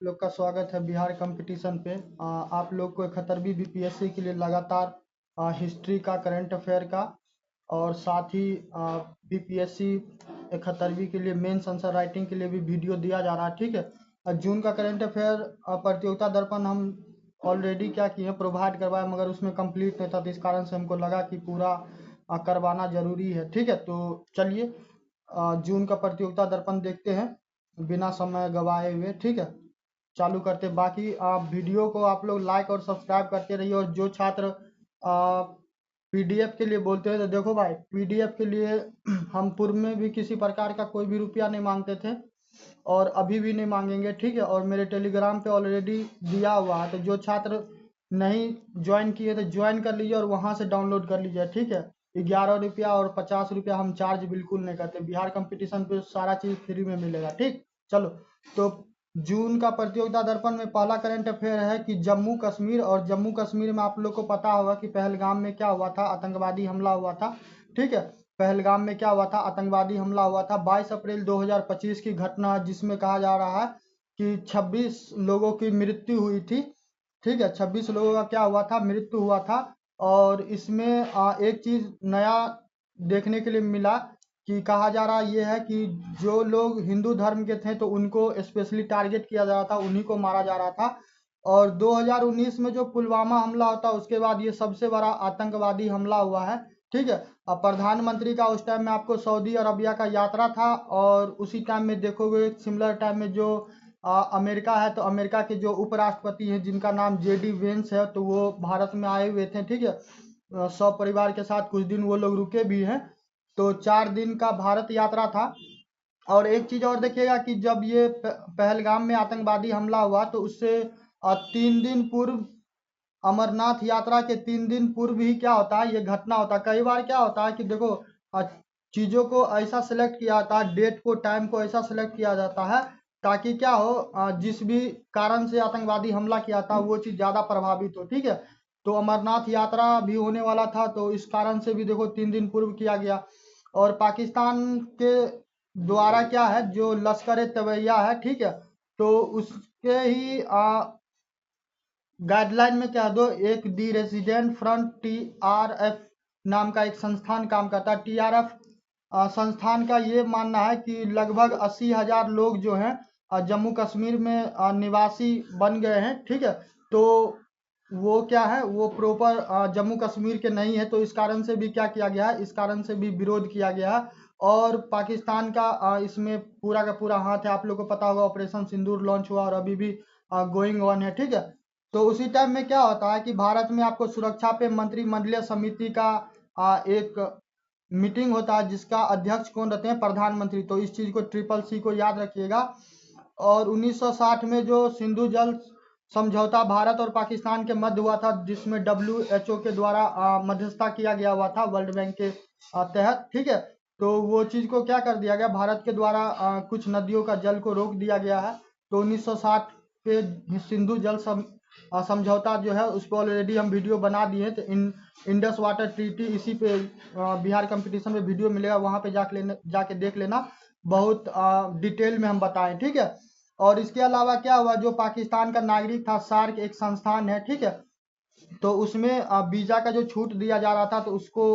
लोग का स्वागत है बिहार कंपटीशन पे। आप लोग को 71वीं बीपीएससी के लिए लगातार हिस्ट्री का, करंट अफेयर का और साथ ही बीपीएससी 71वीं के लिए मेंस आंसर राइटिंग के लिए भी वीडियो दिया जा रहा है। ठीक है। जून का करंट अफेयर प्रतियोगिता दर्पण हम ऑलरेडी क्या किए हैं, प्रोवाइड करवाए, मगर उसमें कंप्लीट नहीं था, तो इस कारण से हमको लगा कि पूरा करवाना जरूरी है। ठीक है, तो चलिए जून का प्रतियोगिता दर्पण देखते हैं बिना समय गवाए हुए। ठीक है, चालू करते। बाकी आप वीडियो को आप लोग लाइक और सब्सक्राइब करते रहिए। और जो छात्र पीडीएफ के लिए बोलते हैं, तो देखो भाई, पीडीएफ के लिए हम पूर्व में भी किसी प्रकार का कोई भी रुपया नहीं मांगते थे और अभी भी नहीं मांगेंगे। ठीक है, और मेरे टेलीग्राम पे ऑलरेडी दिया हुआ है, तो जो छात्र नहीं ज्वाइन किए तो ज्वाइन कर लीजिए और वहां से डाउनलोड कर लीजिए। ठीक है, 11 रुपया और 50 रुपया हम चार्ज बिल्कुल नहीं करते। बिहार कंपटीशन पे सारा चीज फ्री में मिलेगा। ठीक, चलो। तो जून का प्रतियोगिता दर्पण में पहला करंट अफेयर है कि जम्मू कश्मीर, और जम्मू कश्मीर में आप लोग को पता होगा कि पहलगाम में क्या हुआ था, आतंकवादी हमला हुआ था। ठीक है, पहलगाम में क्या हुआ था, आतंकवादी हमला हुआ था। 22 अप्रैल 2025 की घटना, जिसमें कहा जा रहा है कि 26 लोगों की मृत्यु हुई थी। ठीक है, 26 लोगों का क्या हुआ था, मृत्यु हुआ था। और इसमें एक चीज नया देखने के लिए मिला कि कहा जा रहा ये है कि जो लोग हिंदू धर्म के थे तो उनको स्पेशली टारगेट किया जा रहा था, उन्हीं को मारा जा रहा था। और 2019 में जो पुलवामा हमला होता उसके बाद ये सबसे बड़ा आतंकवादी हमला हुआ है। ठीक है, अब प्रधानमंत्री का उस टाइम में आपको सऊदी अरबिया का यात्रा था, और उसी टाइम में देखोगे सिमिलर टाइम में जो अमेरिका है, तो अमेरिका के जो उपराष्ट्रपति हैं जिनका नाम जेडी वेंस है, तो वो भारत में आए हुए थे। ठीक है, सब परिवार के साथ कुछ दिन वो लोग रुके भी हैं। तो 4 दिन का भारत यात्रा था। और एक चीज और देखिएगा कि जब ये पहलगाम में आतंकवादी हमला हुआ, तो उससे 3 दिन पूर्व, अमरनाथ यात्रा के 3 दिन पूर्व ही क्या होता है, ये घटना होता है। कई बार क्या होता है कि देखो, अ, चीजों को ऐसा सिलेक्ट किया जाता है, डेट को, टाइम को ऐसा सिलेक्ट किया जाता है ताकि क्या हो, जिस भी कारण से आतंकवादी हमला किया था वो चीज ज्यादा प्रभावित हो। ठीक है, तो अमरनाथ यात्रा भी होने वाला था, तो इस कारण से भी देखो 3 दिन पूर्व किया गया। और पाकिस्तान के द्वारा क्या है, जो लश्कर तैयबा है, ठीक है, तो उसके ही गाइडलाइन में क्या दो, एक दी रेजिडेंट फ्रंट टीआरएफ नाम का एक संस्थान काम करता है। टीआरएफ संस्थान का ये मानना है कि लगभग 80,000 लोग जो हैं जम्मू कश्मीर में निवासी बन गए हैं। ठीक है, तो वो क्या है, वो प्रॉपर जम्मू कश्मीर के नहीं है, तो इस कारण से भी क्या किया गया है, इस कारण से भी विरोध किया गया है। और पाकिस्तान का इसमें पूरा का पूरा हाथ है। आप लोग को पता होगा ऑपरेशन सिंदूर लॉन्च हुआ और अभी भी गोइंग ऑन है। ठीक है, तो उसी टाइम में क्या होता है कि भारत में आपको सुरक्षा पे मंत्रिमंडलीय समिति का एक मीटिंग होता है, जिसका अध्यक्ष कौन रहते हैं, प्रधानमंत्री। तो इस चीज को ट्रिपल सी को याद रखिएगा। और 1960 में जो सिंधु जल समझौता भारत और पाकिस्तान के मध्य हुआ था, जिसमें WHO के द्वारा मध्यस्थता किया गया हुआ था, वर्ल्ड बैंक के तहत। ठीक है, तो वो चीज को क्या कर दिया गया, भारत के द्वारा कुछ नदियों का जल को रोक दिया गया है। तो 1960 पे सिंधु जल समझौता जो है, उस पर ऑलरेडी हम वीडियो बना दिए हैं। तो इंडस वाटर ट्रीटी, इसी पे बिहार कंपटीशन में वीडियो मिलेगा, वहां पे जाके देख लेना। बहुत डिटेल में हम बताएं। ठीक है, और इसके अलावा क्या हुआ, जो पाकिस्तान का नागरिक था, सार्क एक संस्थान है। ठीक है, तो उसमें वीजा का जो छूट दिया जा रहा था, तो उसको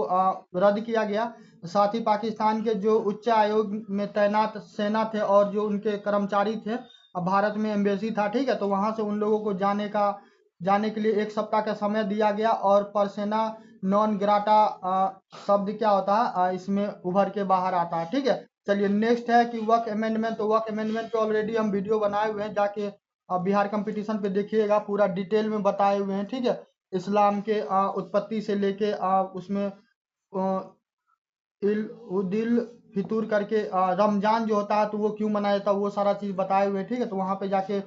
रद्द किया गया। साथ ही पाकिस्तान के जो उच्च आयोग में तैनात सेना थे और जो उनके कर्मचारी थे, भारत में एम्बेसी था। ठीक है, तो वहां से उन लोगों को जाने के लिए 1 सप्ताह का समय दिया गया। और परसेना नॉन ग्राटा शब्द क्या होता है, इसमें उभर के बाहर आता है। ठीक है, चलिए नेक्स्ट है कि वर्क अमेंडमेंट। तो वर्क अमेंडमेंट पे ऑलरेडी हम वीडियो बनाए हुए हैं, जाके बिहार कंपटीशन पे देखिएगा, पूरा डिटेल में बताए हुए हैं। ठीक है, इस्लाम के उत्पत्ति से लेके उसमें उदिल फितूर करके रमजान जो होता है तो वो क्यों मनाया जाता है, वो सारा चीज बताए हुए हैं। ठीक है, तो वहां पे जाके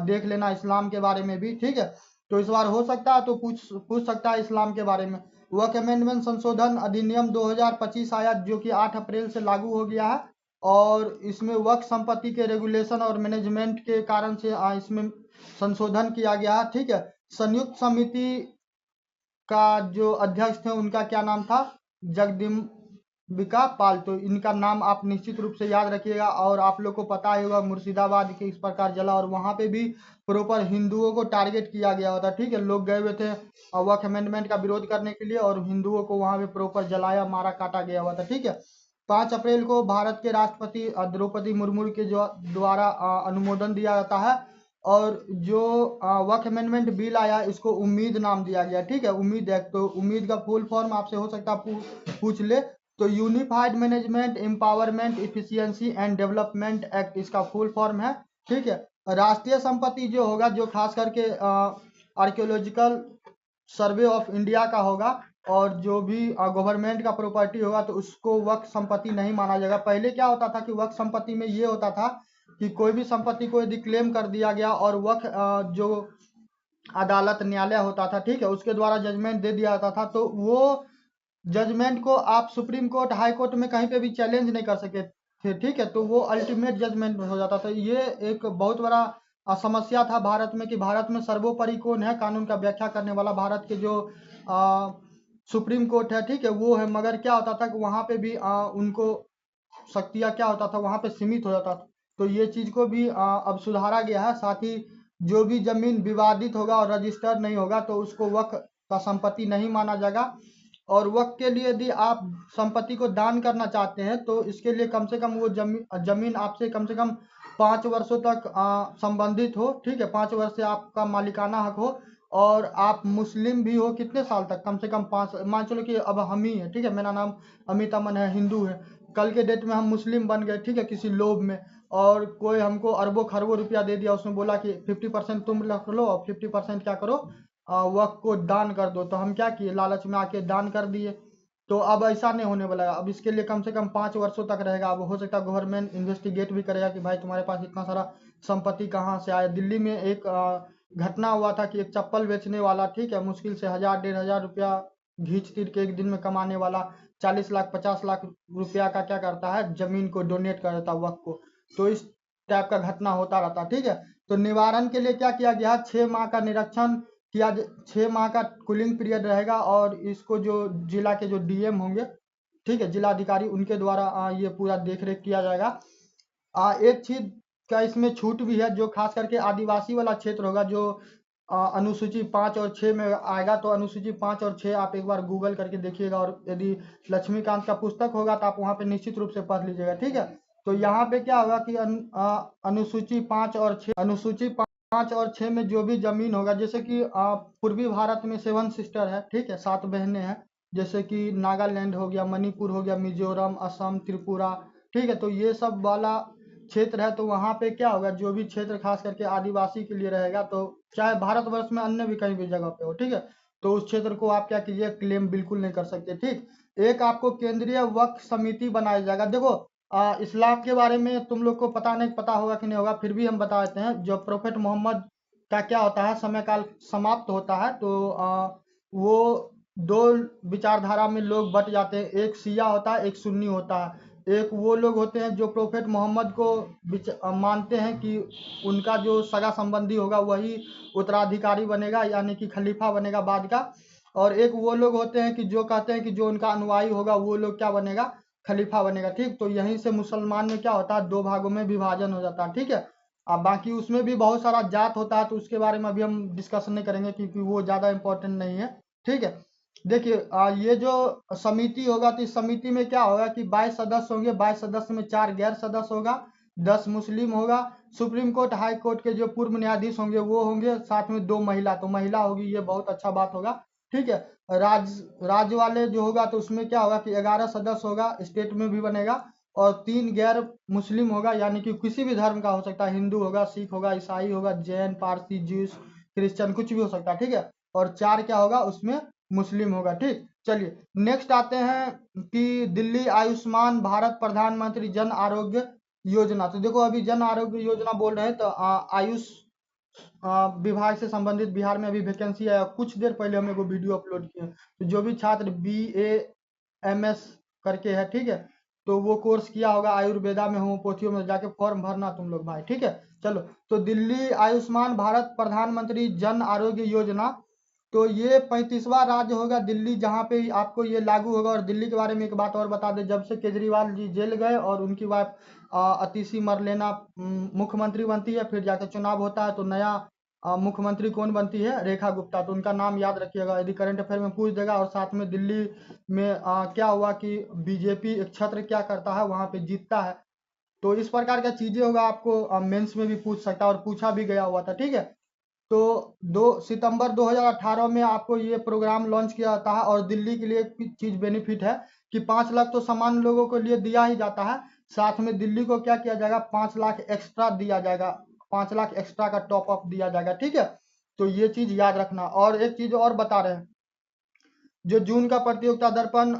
देख लेना इस्लाम के बारे में भी। ठीक है, तो इस बार हो सकता है तो पूछ सकता है इस्लाम के बारे में। वर्क अमेंडमेंट संशोधन अधिनियम 2025 आया, जो कि 8 अप्रैल से लागू हो गया है। और इसमें वक्फ संपत्ति के रेगुलेशन और मैनेजमेंट के कारण से इसमें संशोधन किया गया है। ठीक है, संयुक्त समिति का जो अध्यक्ष थे उनका क्या नाम था, जगदिम विका पाल। तो इनका नाम आप निश्चित रूप से याद रखिएगा। और आप लोग को पता ही होगा मुर्शिदाबाद के इस प्रकार जला, और वहां पे भी प्रॉपर हिंदुओं को टारगेट किया गया होता, ठीक है। लोग गए हुए थे वक्फ अमेंडमेंट का विरोध करने के लिए, और हिंदुओं को वहां पे प्रॉपर जलाया, मारा, काटा गया हुआ था, ठीक है। 5 अप्रैल को भारत के राष्ट्रपति द्रौपदी मुर्मू के जो द्वारा अनुमोदन दिया जाता है। और जो वक्फ अमेंडमेंट बिल आया, इसको उम्मीद नाम दिया गया, ठीक है। उम्मीद एक्ट, तो उम्मीद का फुल फॉर्म आपसे हो सकता है पूछ ले, तो unified management empowerment efficiency and development act इसका फुल फॉर्म है, ठीक है। राष्ट्रीय संपत्ति जो होगा, जो खास करके आर्कियोलॉजिकल सर्वे ऑफ इंडिया का होगा, और जो भी गवर्नमेंट का प्रॉपर्टी होगा, तो उसको वक्फ संपत्ति नहीं माना जाएगा। पहले क्या होता था कि वक्फ संपत्ति में ये होता था कि कोई भी संपत्ति को यदि क्लेम कर दिया गया, और वक्फ जो अदालत न्यायालय होता था, ठीक है, उसके द्वारा जजमेंट दे दिया जाता था, तो वो जजमेंट को आप सुप्रीम कोर्ट, हाई कोर्ट में कहीं पे भी चैलेंज नहीं कर सके थे, ठीक है। तो वो अल्टीमेट जजमेंट हो जाता था। ये एक बहुत बड़ा समस्या था भारत में, कि भारत में सर्वोपरि कौन है कानून का व्याख्या करने वाला। भारत के जो सुप्रीम कोर्ट है, ठीक है, वो है। मगर क्या होता था कि वहां पे भी उनको शक्तियाँ क्या होता था, वहां पे सीमित हो जाता था। तो ये चीज को भी अब सुधारा गया है। साथ ही जो भी जमीन विवादित होगा और रजिस्टर्ड नहीं होगा, तो उसको वक्फ का संपत्ति नहीं माना जाएगा। और वक्त के लिए यदि आप संपत्ति को दान करना चाहते हैं, तो इसके लिए कम से कम वो जमीन आपसे कम से कम 5 वर्षों तक संबंधित हो, ठीक है। 5 वर्ष से आपका मालिकाना हक हो, और आप मुस्लिम भी हो कितने साल तक, कम से कम 5। मान चलो कि अब हम ही है, ठीक है, मेरा नाम अमित अमन है, हिंदू है, कल के डेट में हम मुस्लिम बन गए, ठीक है, किसी लोभ में, और कोई हमको अरबों खरबों रुपया दे दिया, उसने बोला कि 50% तुम रख लो और 50% क्या करो, वक्त को दान कर दो। तो हम क्या किए, लालच में आके दान कर दिए। तो अब ऐसा नहीं होने वाला है। अब इसके लिए कम से कम 5 वर्षों तक रहेगा। अब हो सकता है गवर्नमेंट इन्वेस्टिगेट भी करेगा कि भाई तुम्हारे पास इतना सारा संपत्ति कहाँ से आया। दिल्ली में एक घटना हुआ था कि एक चप्पल बेचने वाला, ठीक है, मुश्किल से 1000 1,500 रुपया घींच तीर के एक दिन में कमाने वाला, 40 लाख 50 लाख रुपया का क्या करता है, जमीन को डोनेट कर देता वक्त को। तो इस टाइप का घटना होता रहता, ठीक है। तो निवारण के लिए क्या किया गया, 6 माह का निरीक्षण किया। 6 माह का कूलिंग पीरियड रहेगा, और इसको जो जिला के जो डीएम होंगे, ठीक है, जिला अधिकारी, उनके द्वारा ये पूरा देख रेख किया जाएगा। एक चीज का इसमें छूट भी है, जो खास करके आदिवासी वाला क्षेत्र होगा, जो अनुसूची 5 और 6 में आएगा। तो अनुसूची 5 और 6 आप एक बार गूगल करके देखिएगा, और यदि लक्ष्मीकांत का पुस्तक होगा तो आप वहाँ पे निश्चित रूप से पढ़ लीजिएगा, ठीक है। तो यहाँ पे क्या होगा कि अनुसूची 5 और 6, अनुसूची 5 और 6 में जो भी जमीन होगा, जैसे कि पूर्वी भारत में 7 सिस्टर है, ठीक है, 7 बहनें हैं, जैसे कि नागालैंड हो गया, मणिपुर हो गया, मिजोरम, असम, त्रिपुरा, ठीक है। तो ये सब वाला क्षेत्र है। तो वहाँ पे क्या होगा, जो भी क्षेत्र खास करके आदिवासी के लिए रहेगा, तो चाहे भारतवर्ष में अन्य भी कहीं भी जगह पे हो, ठीक है, तो उस क्षेत्र को आप क्या कीजिए, क्लेम बिल्कुल नहीं कर सकते, ठीक। एक आपको केंद्रीय वक्फ समिति बनाया जाएगा। देखो इस्लाम के बारे में तुम लोग को पता होगा कि नहीं होगा, फिर भी हम बता देते हैं। जब प्रोफेट मोहम्मद का क्या होता है, समय काल समाप्त होता है, तो वो दो विचारधारा में लोग बट जाते हैं। एक शिया होता है, एक सुन्नी होता है। एक वो लोग होते हैं जो प्रोफेट मोहम्मद को मानते हैं कि उनका जो सगा संबंधी होगा वही उत्तराधिकारी बनेगा, यानी कि खलीफा बनेगा बाद का। और एक वो लोग होते हैं कि जो कहते हैं कि जो उनका अनुयायी होगा वो लोग क्या बनेगा, खलीफा बनेगा, ठीक। तो यहीं से मुसलमान में क्या होता है, 2 भागों में विभाजन हो जाता है, ठीक है। अब बाकी उसमें भी बहुत सारा जात होता है, तो उसके बारे में अभी हम डिस्कशन नहीं करेंगे, क्योंकि वो ज़्यादा इम्पोर्टेंट नहीं है, ठीक है। देखिए ये जो समिति होगा, तो इस समिति में क्या होगा कि 22 सदस्य होंगे। 22 सदस्य में 4 गैर सदस्य होगा, 10 मुस्लिम होगा। सुप्रीम कोर्ट, हाई कोर्ट के जो पूर्व न्यायाधीश होंगे वो होंगे, साथ में 2 महिला, तो महिला होगी, ये बहुत अच्छा बात होगा, ठीक है। राज्य वाले जो होगा, तो उसमें क्या होगा कि 11 सदस्य होगा, स्टेट में भी बनेगा। और 3 गैर मुस्लिम होगा, यानी कि किसी भी धर्म का हो सकता है, हिंदू होगा, सिख होगा, ईसाई होगा, जैन, पारसी, ज्यूस, क्रिश्चियन, कुछ भी हो सकता है, ठीक है। और 4 क्या होगा उसमें, मुस्लिम होगा, ठीक। चलिए नेक्स्ट आते हैं कि दिल्ली आयुष्मान भारत प्रधानमंत्री जन आरोग्य योजना। तो देखो अभी जन आरोग्य योजना बोल रहे हैं, तो आयुष विभाग से संबंधित बिहार में अभी वैकेंसी है। कुछ देर पहले हम एगो वीडियो अपलोड किए, तो जो भी छात्र BAMS करके है, ठीक है, तो वो कोर्स किया होगा आयुर्वेदा में, होम्योपैथियों में, जाके फॉर्म भरना तुम लोग भाई, ठीक है। चलो, तो दिल्ली आयुष्मान भारत प्रधानमंत्री जन आरोग्य योजना, तो ये 35वां राज्य होगा दिल्ली, जहाँ पे आपको ये लागू होगा। और दिल्ली के बारे में एक बात और बता दें, जब से केजरीवाल जी जेल गए और उनकी वाइफ अतिशी मरलेना मुख्यमंत्री बनती है, फिर जाकर चुनाव होता है, तो नया मुख्यमंत्री कौन बनती है? रेखा गुप्ता। तो उनका नाम याद रखिएगा, यदि करंट अफेयर में पूछ देगा। और साथ में दिल्ली में क्या हुआ कि बीजेपी एक छत्र क्या करता है, वहां पे जीतता है। तो इस प्रकार का चीजें होगा, आपको मेंस में भी पूछ सकता है और पूछा भी गया हुआ था, ठीक है। तो 2 सितंबर 2018 में आपको ये प्रोग्राम लॉन्च किया जाता है। और दिल्ली के लिए एक चीज बेनिफिट है कि 5 लाख तो सामान्य लोगों को लिए दिया ही जाता है, साथ में दिल्ली को क्या किया जाएगा, 5 लाख एक्स्ट्रा दिया जाएगा, 5 लाख एक्स्ट्रा का टॉप अप दिया जाएगा, ठीक है। तो ये चीज याद रखना। और एक चीज और बता रहे हैं, जो जून का प्रतियोगिता दर्पण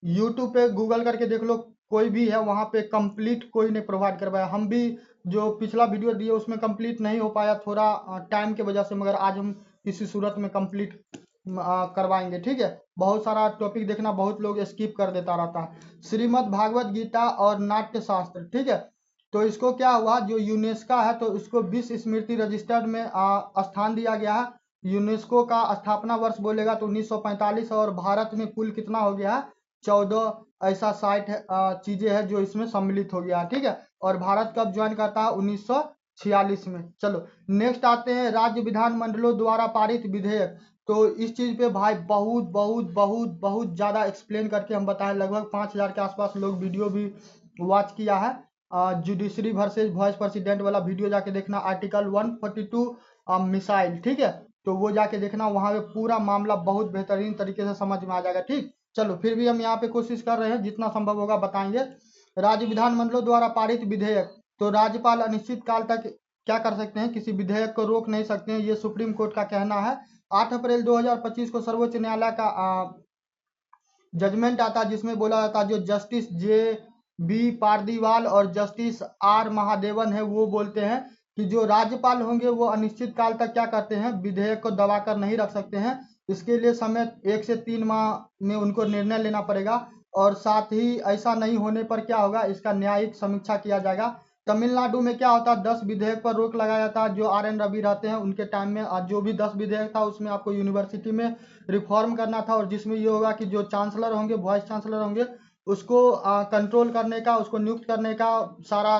यूट्यूब पे गूगल करके देख लो, कोई भी है वहां पे कंप्लीट कोई नहीं प्रोवाइड कर पाया। हम भी जो पिछला वीडियो दिए उसमें कंप्लीट नहीं हो पाया, थोड़ा टाइम के वजह से, मगर आज हम किसी सूरत में कंप्लीट करवाएंगे, ठीक है। बहुत सारा टॉपिक देखना, बहुत लोग स्किप कर देता रहता है। श्रीमद् भागवत गीता और नाट्य शास्त्र, ठीक है। तो इसको क्या हुआ, जो यूनेस्को है तो इसको विश्व स्मृति रजिस्टर्ड में स्थान दिया गया है। यूनेस्को का स्थापना वर्ष बोलेगा तो 1945, और भारत में कुल कितना हो गया है, 14 ऐसा साइट है, चीजें हैं जो इसमें सम्मिलित हो गया है, ठीक है। और भारत कब ज्वाइन करता है, 1946 में। चलो नेक्स्ट आते हैं, राज्य विधानमंडलों द्वारा पारित विधेयक। तो इस चीज पे भाई बहुत बहुत बहुत बहुत ज्यादा एक्सप्लेन करके हम बताएं, लगभग 5000 के आसपास लोग वीडियो भी वॉच किया है। जुडिशरी वर्सेज वाइस प्रेसिडेंट वाला वीडियो जाके देखना, आर्टिकल 142 मिसाइल, ठीक है। तो वो जाके देखना, वहां पे पूरा मामला बहुत बेहतरीन तरीके से समझ में आ जाएगा, ठीक। चलो फिर भी हम यहाँ पे कोशिश कर रहे हैं, जितना संभव होगा बताएंगे। राज्य विधानमंडलों द्वारा पारित विधेयक, तो राज्यपाल अनिश्चित काल तक क्या कर सकते हैं, किसी विधेयक को रोक नहीं सकते हैं, ये सुप्रीम कोर्ट का कहना है। 8 अप्रैल 2025 को सर्वोच्च न्यायालय का जजमेंट आता है, जिसमें बोला जाता है, जो जस्टिस जे पारदीवाल और जस्टिस महादेवन है, वो बोलते हैं कि जो राज्यपाल होंगे वो अनिश्चित काल तक क्या करते हैं, विधेयक को दबा कर नहीं रख सकते हैं। इसके लिए समय 1 से 3 माह में उनको निर्णय लेना पड़ेगा। और साथ ही ऐसा नहीं होने पर क्या होगा, इसका न्यायिक समीक्षा किया जाएगा। तमिलनाडु में क्या होता है, 10 विधेयक पर रोक लगाया जाता है। जो RN रवि रहते हैं उनके टाइम में जो भी 10 विधेयक था, उसमें आपको यूनिवर्सिटी में रिफॉर्म करना था। और जिसमें ये होगा कि जो चांसलर होंगे, वाइस चांसलर होंगे, उसको कंट्रोल करने का, उसको नियुक्त करने का सारा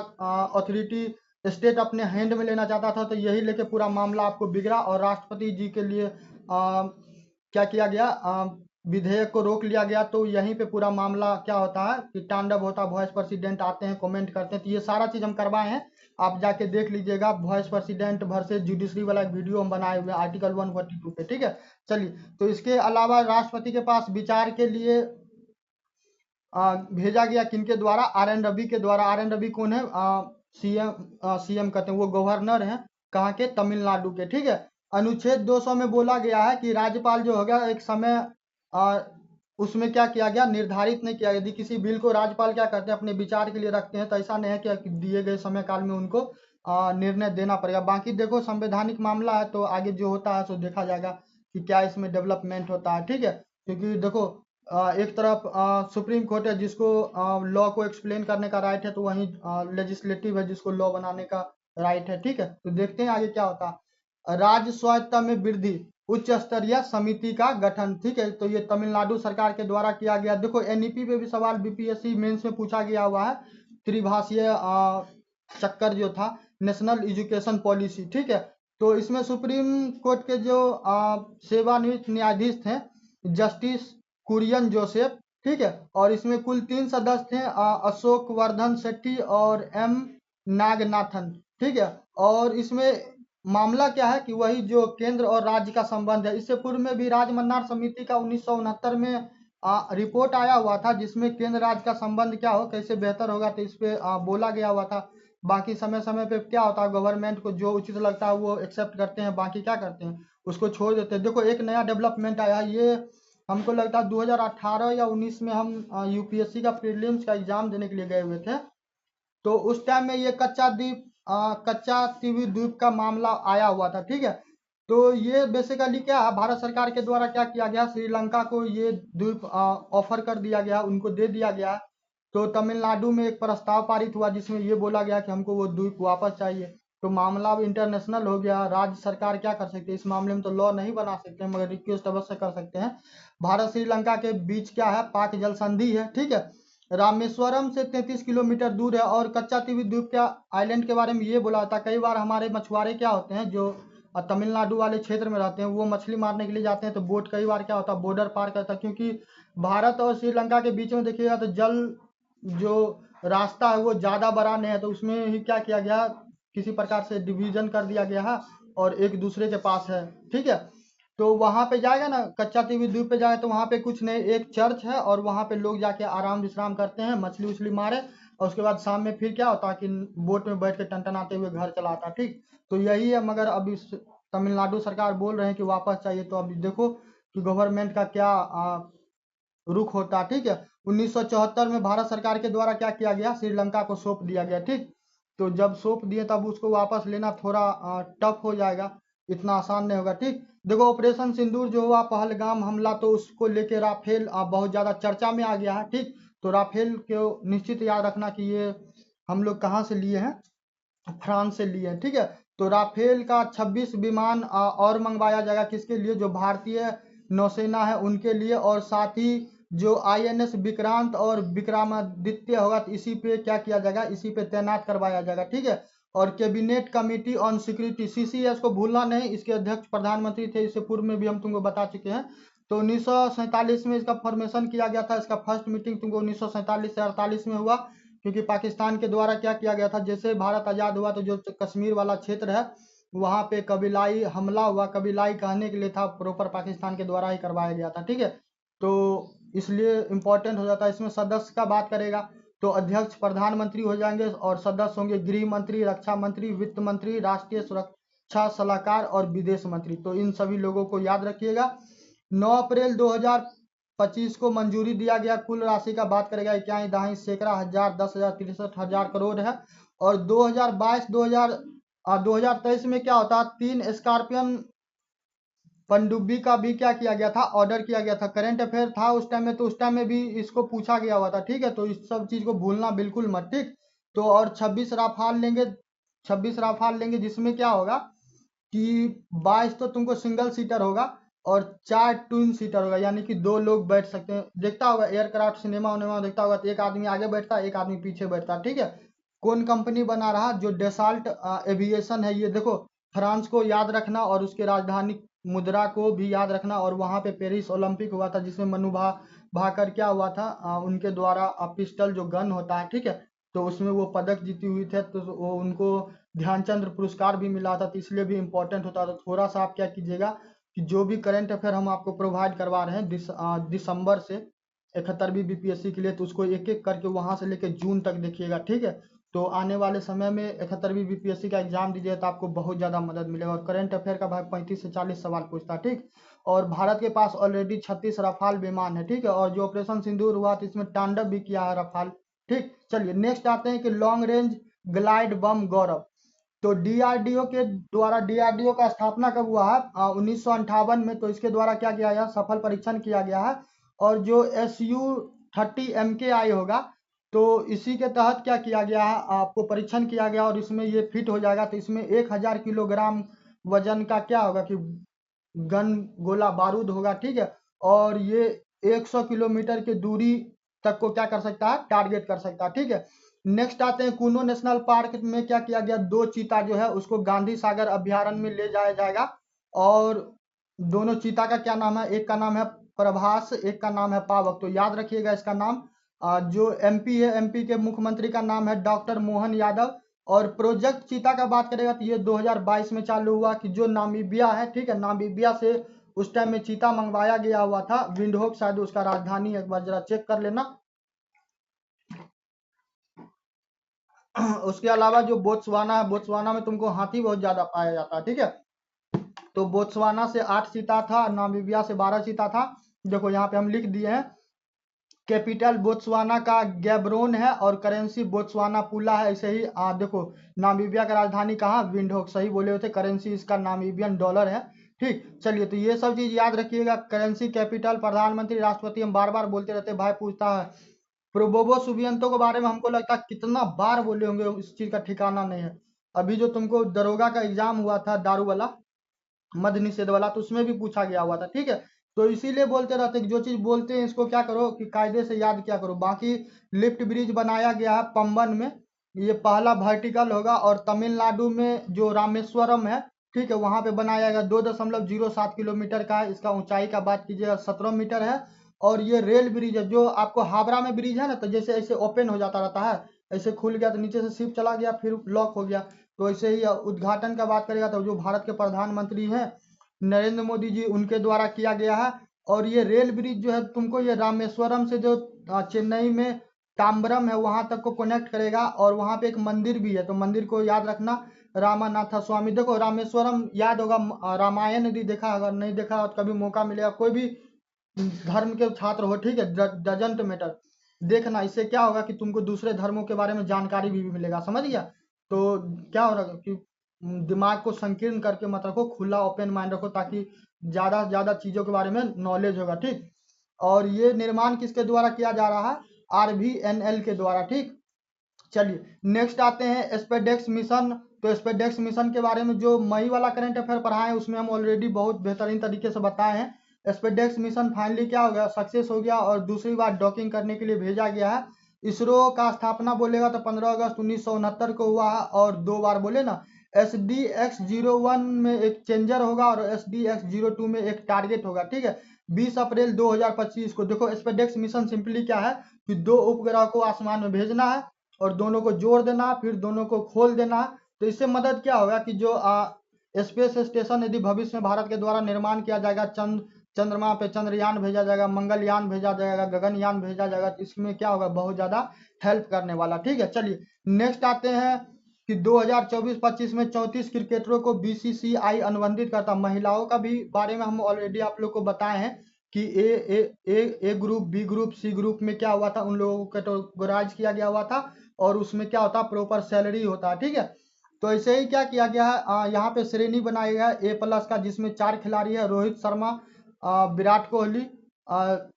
अथॉरिटी स्टेट अपने हैंड में लेना चाहता था। तो यही लेके पूरा मामला आपको बिगड़ा, और राष्ट्रपति जी के लिए क्या किया गया, विधेयक को रोक लिया गया। तो यहीं पे पूरा मामला क्या होता है कि तांडव होता है, वाइस प्रेसिडेंट आते हैं, कमेंट करते हैं। तो ये सारा चीज हम करवाए हैं, आप जाके देख लीजिएगा। वाइस प्रेसिडेंट वर्सेज जुडिशरी वाला एक वीडियो हम बनाए हुए हैं आर्टिकल 142 पे, ठीक है। चलिए, तो इसके अलावा राष्ट्रपति के पास विचार के लिए भेजा गया किनके द्वारा, RN रवि के द्वारा। RN रवि कौन है, सीएम कहते हैं, वो गवर्नर हैं कहाँ के, तमिलनाडु के, ठीक है। अनुच्छेद 200 में बोला गया है कि राज्यपाल जो होगा एक समय उसमें क्या किया गया, निर्धारित नहीं किया। यदि किसी बिल को राज्यपाल क्या करते हैं, अपने विचार के लिए रखते हैं, तो ऐसा नहीं है कि दिए गए समय काल में उनको निर्णय देना पड़ेगा। बाकी देखो संवैधानिक मामला है, तो आगे जो होता है सो देखा जाएगा कि क्या इसमें डेवलपमेंट होता है, ठीक है। क्योंकि देखो एक तरफ सुप्रीम कोर्ट है जिसको लॉ को एक्सप्लेन करने का राइट है, तो वहीं लेजिस्लेटिव है जिसको लॉ बनाने का राइट है, ठीक है। तो देखते हैं आगे क्या होता है। राज्य स्वायत्ता में वृद्धि, उच्च स्तरीय समिति का गठन, ठीक है। तो ये तमिलनाडु सरकार के द्वारा किया गया। देखो NEP पे भी सवाल BPSC मेंस में पूछा गया हुआ है, त्रिभाषीय चक्कर जो था, नेशनल एजुकेशन पॉलिसी, ठीक है। तो इसमें सुप्रीम कोर्ट के जो सेवानिवृत्त न्यायाधीश थे, जस्टिस कुरियन जोसेफ, ठीक है। और इसमें कुल 3 सदस्य थे, अशोक वर्धन शेट्टी और M नागनाथन, ठीक है। और इसमें मामला क्या है कि वही जो केंद्र और राज्य का संबंध है। इससे पूर्व में भी राजमन्नार समिति का 1969 में रिपोर्ट आया हुआ था, जिसमें केंद्र राज्य का संबंध क्या हो, कैसे बेहतर होगा, तो इस पे बोला गया हुआ था। बाकी समय समय पे क्या होता है, गवर्नमेंट को जो उचित लगता है वो एक्सेप्ट करते हैं, बाकी क्या करते हैं, उसको छोड़ देते हैं। देखो एक नया डेवलपमेंट आया, ये हमको लगता है 2018 या 19 में हम UPSC का प्रीलिम्स का एग्जाम देने के लिए गए हुए थे। तो उस टाइम में ये कच्चा तीवी द्वीप का मामला आया हुआ था, ठीक है। तो ये बेसिकली क्या है, भारत सरकार के द्वारा क्या किया गया, श्रीलंका को ये द्वीप ऑफर कर दिया गया, उनको दे दिया गया। तो तमिलनाडु में एक प्रस्ताव पारित हुआ जिसमें ये बोला गया कि हमको वो द्वीप वापस चाहिए। तो मामला अब इंटरनेशनल हो गया। राज्य सरकार क्या कर सकती है इस मामले में, तो लॉ नहीं बना सकते हैं, मगर रिक्वेस्ट अवश्य कर सकते हैं। भारत श्रीलंका के बीच क्या है, पाक जल संधि है, ठीक है। रामेश्वरम से 33 किलोमीटर दूर है। और कच्चा तीवी द्वीप के आइलैंड के बारे में ये बोला था, कई बार हमारे मछुआरे क्या होते हैं जो तमिलनाडु वाले क्षेत्र में रहते हैं, वो मछली मारने के लिए जाते हैं, तो बोट कई बार क्या होता है बॉर्डर पार करता है, क्योंकि भारत और श्रीलंका के बीच में देखिएगा तो जल जो रास्ता है वो ज़्यादा बड़ा नहीं है, तो उसमें ही क्या किया गया, किसी प्रकार से डिवीजन कर दिया गया है और एक दूसरे के पास है, ठीक है। तो वहां पे जाएगा ना, कच्चा तीवी द्वीप पे जाएगा तो वहां पे कुछ नहीं, एक चर्च है और वहां पे लोग जाके आराम विश्राम करते हैं, मछली उछली मारे, और उसके बाद शाम में फिर क्या होता है कि बोट में बैठ के टनटनाते हुए घर चला आता है, ठीक। तो यही है, मगर अब इस तमिलनाडु सरकार बोल रहे हैं कि वापस चाहिए, तो अभी देखो कि गवर्नमेंट का क्या रुख होता, ठीक है। 1974 में भारत सरकार के द्वारा क्या किया गया, श्रीलंका को सौंप दिया गया, ठीक। तो जब सौंप दिए तब उसको वापस लेना थोड़ा टफ हो जाएगा, इतना आसान नहीं होगा, ठीक। देखो ऑपरेशन सिंदूर जो हुआ पहलगाम हमला, तो उसको लेके राफेल बहुत ज्यादा चर्चा में आ गया है, ठीक। तो राफेल को निश्चित याद रखना कि ये हम लोग कहाँ से लिए हैं, फ्रांस से लिए हैं, ठीक है। तो राफेल का 26 विमान और मंगवाया जाएगा, किसके लिए, जो भारतीय नौसेना है उनके लिए, और साथ ही जो आईएनएस विक्रांत और विक्रमादित्य होगा, तो इसी पे क्या किया जाएगा, इसी पे तैनात करवाया जाएगा, ठीक है। और cabinet committee on security, CCS को भूलना नहीं, इसके अध्यक्ष प्रधानमंत्री थे, इससे पूर्व में भी हम तुमको बता चुके हैं। तो 1947 में इसका फॉर्मेशन किया गया था, इसका फर्स्ट मीटिंग तुमको 1947 से 48 में हुआ, क्योंकि पाकिस्तान के द्वारा क्या किया गया था, जैसे भारत आज़ाद हुआ तो जो कश्मीर वाला क्षेत्र है वहाँ पे कबीलाई हमला हुआ, कबीलाई कहने के लिए था, प्रॉपर पाकिस्तान के द्वारा ही करवाया गया था, ठीक है। तो इसलिए इम्पोर्टेंट हो जाता है। इसमें सदस्य का बात करेगा तो अध्यक्ष प्रधानमंत्री हो जाएंगे, और सदस्य होंगे गृह मंत्री, रक्षा मंत्री, वित्त मंत्री, राष्ट्रीय सुरक्षा सलाहकार और विदेश मंत्री। तो इन सभी लोगों को याद रखिएगा। 9 अप्रैल 2025 को मंजूरी दिया गया। कुल राशि का बात करेगा, इक्याई दहाई सैकड़ा हजार 10,000 63,000 करोड़ है। और 2022 2023 में क्या होता, 3 स्कॉर्पियन पनडुब्बी का भी क्या किया गया था, ऑर्डर किया गया था। करंट अफेयर था उस टाइम में, तो उस टाइम में भी इसको पूछा गया हुआ था, ठीक है। तो इस सब चीज को भूलना बिल्कुल मत, ठीक। तो और 26 राफाल लेंगे, 26 राफाल लेंगे, जिसमें क्या होगा कि 22 तो तुमको सिंगल सीटर होगा और 4 ट्विन सीटर होगा, यानी कि 2 लोग बैठ सकते हैं। देखता होगा एयरक्राफ्ट सिनेमा उनेमा देखता होगा, तो एक आदमी आगे बैठता है, एक आदमी पीछे बैठता है, ठीक है। कौन कंपनी बना रहा, जो डेसाल्ट एविएशन है, ये देखो फ्रांस को याद रखना, और उसके राजधानी मुद्रा को भी याद रखना। और वहां पे पेरिस ओलंपिक हुआ था, जिसमें मनु भाकर क्या हुआ था, उनके द्वारा पिस्टल जो गन होता है, ठीक है, तो उसमें वो पदक जीती हुई थे, तो वो उनको ध्यानचंद्र पुरस्कार भी मिला था, तो इसलिए भी इम्पोर्टेंट होता है। तो थोड़ा सा आप क्या कीजिएगा कि जो भी करंट अफेयर हम आपको प्रोवाइड करवा रहे हैं दिसंबर से 71वीं बीपीएससी के लिए, तो उसको एक एक करके वहां से लेके जून तक देखिएगा, ठीक है। तो आने वाले समय में 71वीं बीपीएससी का एग्जाम दीजिए तो आपको बहुत ज़्यादा मदद मिलेगा। और करंट अफेयर का भाग 35 से 40 सवाल पूछता है, ठीक। और भारत के पास ऑलरेडी 36 रफाल विमान है, ठीक है। और जो ऑपरेशन सिंदूर हुआ तो इसमें तांडव भी किया है रफाल, ठीक। चलिए नेक्स्ट आते हैं कि लॉन्ग रेंज ग्लाइड बम गौरव। तो डीआरडीओ के द्वारा, डीआरडीओ का स्थापना कब हुआ है, 1958 में। तो इसके द्वारा क्या किया गया, सफल परीक्षण किया गया है। और जो SU-30 MKI होगा, तो इसी के तहत क्या किया गया है, आपको परीक्षण किया गया, और इसमें ये फिट हो जाएगा। तो इसमें 1000 किलोग्राम वजन का क्या होगा कि गन गोला बारूद होगा, ठीक है। और ये 100 किलोमीटर की दूरी तक को क्या कर सकता है, टारगेट कर सकता है, ठीक है। नेक्स्ट आते हैं कूनो नेशनल पार्क में क्या किया गया, 2 चीता जो है उसको गांधी सागर अभ्यारण्य में ले जाया जाएगा। और दोनों चीता का क्या नाम है, एक का नाम है प्रभास, एक का नाम है पावक। तो याद रखिएगा इसका नाम। जो एमपी है, एमपी के मुख्यमंत्री का नाम है डॉक्टर मोहन यादव। और प्रोजेक्ट चीता का बात करेगा तो ये 2022 में चालू हुआ, कि जो नामीबिया है, ठीक है, नामीबिया से उस टाइम में चीता मंगवाया गया हुआ था। विंडहोक शायद उसका राजधानी है, एक बार जरा चेक कर लेना। उसके अलावा जो बोत्सवाना है, बोत्सवाना में तुमको हाथी बहुत ज्यादा पाया जाता है, ठीक है। तो बोत्सवाना से 8 चीता था, नामीबिया से 12 चीता था। देखो यहाँ पे हम लिख दिए हैं। कैपिटल बोत्सवाना का गैब्रोन है, और करेंसी बोत्सवाना पुला है। ऐसे ही देखो नामीबिया का राजधानी कहाँ, विंडहोक, सही बोले होते। करेंसी इसका नामीबियन डॉलर है, ठीक। चलिए तो ये सब चीज याद रखिएगा। करेंसी, कैपिटल, प्रधानमंत्री, राष्ट्रपति हम बार बार बोलते रहते हैं। भाई पूछता है प्रोबोबो सुबियंतो के बारे में, हमको लगता है कितना बार बोले होंगे, इस चीज का ठिकाना नहीं है। अभी जो तुमको दरोगा का एग्जाम हुआ था दारू वाला, मद्य निषेध वाला, तो उसमें भी पूछा गया हुआ था, ठीक है। तो इसीलिए बोलते रहते कि जो चीज बोलते हैं इसको क्या करो कि कायदे से याद क्या करो। बाकी लिफ्ट ब्रिज बनाया गया है पंबन में, ये पहला वर्टिकल होगा। और तमिलनाडु में जो रामेश्वरम है, ठीक है, वहां पे बनाया गया 2.07 किलोमीटर का है। इसका ऊंचाई का बात कीजिएगा 17 मीटर है। और ये रेल ब्रिज है, जो आपको हावड़ा में ब्रिज है ना, तो जैसे ऐसे ओपन हो जाता रहता है, ऐसे खुल गया तो नीचे से शिप चला गया फिर लॉक हो गया। तो ऐसे ही उद्घाटन का बात करेगा तो जो भारत के प्रधानमंत्री हैं नरेंद्र मोदी जी, उनके द्वारा किया गया है। और ये रेल ब्रिज जो है तुमको ये रामेश्वरम से जो चेन्नई में ताम्बरम है वहां तक को कनेक्ट करेगा। और वहां पे एक मंदिर भी है, तो मंदिर को याद रखना, रामानाथा स्वामी। देखो रामेश्वरम याद होगा, रामायण यदि देखा, अगर नहीं देखा हो तो कभी मौका मिलेगा, कोई भी धर्म के छात्र हो, ठीक है, डजंट मैटर, देखना। इससे क्या होगा कि तुमको दूसरे धर्मों के बारे में जानकारी भी मिलेगा, समझ गया। तो क्या हो रहा है कि दिमाग को संकीर्ण करके मत रखो, खुला ओपन माइंड रखो, ताकि ज्यादा से ज्यादा चीजों के बारे में नॉलेज होगा, ठीक। और ये निर्माण किसके द्वारा किया जा रहा है? RVNL के द्वारा, ठीक। चलिए नेक्स्ट आते हैं स्पेडेक्स मिशन। तो स्पेडेक्स मिशन के बारे में जो मई वाला करंट अफेयर पढ़ा है उसमें हम ऑलरेडी बहुत बेहतरीन तरीके से बताए हैं। स्पेडेक्स मिशन फाइनली क्या हो गया, सक्सेस हो गया और दूसरी बार डॉकिंग करने के लिए भेजा गया है। इसरो का स्थापना बोलेगा तो 15 अगस्त 1969 को हुआ है। और 2 बार बोले ना, SDX-01 में एक चेंजर होगा और SDX-02 में एक टारगेट होगा, ठीक है। 20 अप्रैल 2025 को। देखो स्पेडेक्स मिशन सिंपली क्या है कि 2 उपग्रह को आसमान में भेजना है और दोनों को जोड़ देना, फिर दोनों को खोल देना। तो इससे मदद क्या होगा कि जो स्पेस स्टेशन यदि भविष्य में भारत के द्वारा निर्माण किया जाएगा, चंद्रमा पे चंद्रयान भेजा जाएगा, मंगलयान भेजा जाएगा, गगनयान भेजा जाएगा, तो इसमें क्या होगा, बहुत ज्यादा हेल्प करने वाला, ठीक है। चलिए नेक्स्ट आते हैं कि 2024-25 में 34 क्रिकेटरों को BCCI अनुबंधित करता। महिलाओं का भी बारे में हम ऑलरेडी आप लोग को बताए हैं कि A group, B group, C group में क्या हुआ था, उन लोगों को कैटेगराइज किया गया हुआ था। और उसमें क्या होता है, प्रॉपर सैलरी होता है, ठीक है। तो ऐसे ही क्या किया गया है, यहाँ पे श्रेणी बनाया गया है A+ का, जिसमें 4 खिलाड़ी है, रोहित शर्मा, विराट कोहली,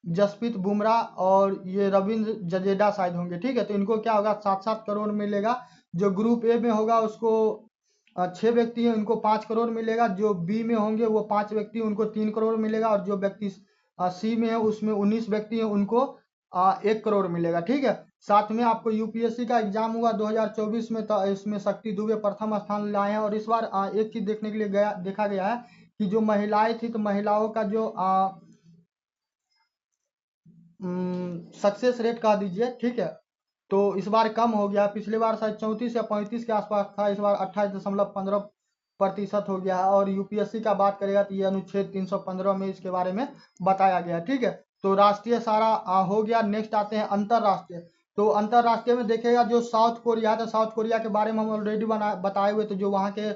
जसप्रीत बुमराह और ये रविंद्र जडेजा शायद होंगे, ठीक है। तो इनको क्या होगा, 7-7 करोड़ मिलेगा। जो ग्रुप ए में होगा उसको 6 व्यक्ति हैं, उनको 5 करोड़ मिलेगा। जो बी में होंगे वो 5 व्यक्ति, उनको 3 करोड़ मिलेगा। और जो व्यक्ति सी में है उसमें 19 व्यक्ति हैं, उनको 1 करोड़ मिलेगा, ठीक है। साथ में आपको यूपीएससी का एग्जाम हुआ 2024 में, तो इसमें शक्ति दुबे प्रथम स्थान लाए हैं। और इस बार एक चीज देखने के लिए देखा गया है कि जो महिलाएं थी, तो महिलाओं का जो सक्सेस रेट कह दीजिए, ठीक है, तो इस बार कम हो गया। पिछले बार शायद 34 या 35 के आसपास था, इस बार 28.15% हो गया है। और यूपीएससी का बात करेगा तो ये अनुच्छेद 315 में इसके बारे में बताया गया, ठीक है। तो राष्ट्रीय सारा हो गया। नेक्स्ट आते हैं अंतरराष्ट्रीय। तो अंतरराष्ट्रीय में देखेगा जो साउथ कोरिया, तो साउथ कोरिया के बारे में हम ऑलरेडी बताए हुए। तो जो वहाँ के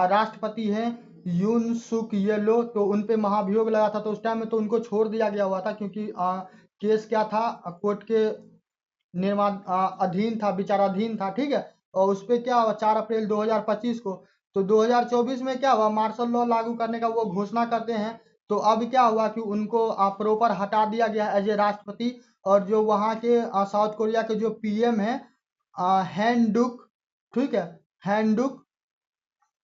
राष्ट्रपति हैं यून सुक येलो, तो उन पे महाभियोग लगा था। तो उस टाइम में तो उनको छोड़ दिया गया हुआ था, क्योंकि केस क्या था, कोर्ट के निर्माण अधीन था, विचाराधीन था, ठीक है। और उस पर क्या हुआ 4 अप्रैल 2025 को। तो 2024 में क्या हुआ, मार्शल लॉ लागू करने का वो घोषणा करते हैं। तो अब क्या हुआ कि उनको प्रॉपर हटा दिया गया एज ए राष्ट्रपति। और जो वहाँ के साउथ कोरिया के जो पीएम है हैंडुक, ठीक है, हैंडुक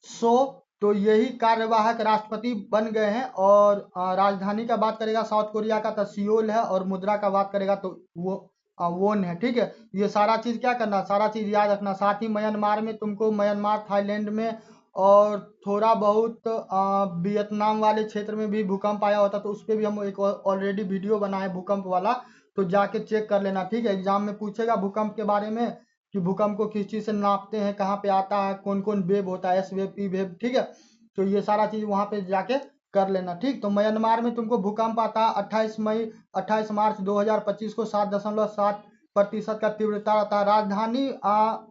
सो, तो यही कार्यवाहक राष्ट्रपति बन गए हैं। और राजधानी का बात करेगा साउथ कोरिया का तो सियोल है, और मुद्रा का बात करेगा तो वो वोन है, ठीक है। ये सारा चीज क्या करना, सारा चीज याद रखना। साथ ही म्यांमार में तुमको, म्यांमार, थाईलैंड में और थोड़ा बहुत वियतनाम वाले क्षेत्र में भी भूकंप आया होता, तो उस पर भी हम एक ऑलरेडी वीडियो बनाए भूकंप वाला, तो जाके चेक कर लेना, ठीक है। एग्जाम में पूछेगा भूकंप के बारे में कि भूकंप को किस चीज से नापते हैं, कहाँ पे आता है, कौन कौन वेव होता है, S वेव, P वेव, ठीक है। तो ये सारा चीज वहां पे जाके कर लेना, ठीक। तो म्यांमार में तुमको भूकंप आता है 28 मार्च 2025 को, 7.7% का तीव्रता रहता है। राजधानी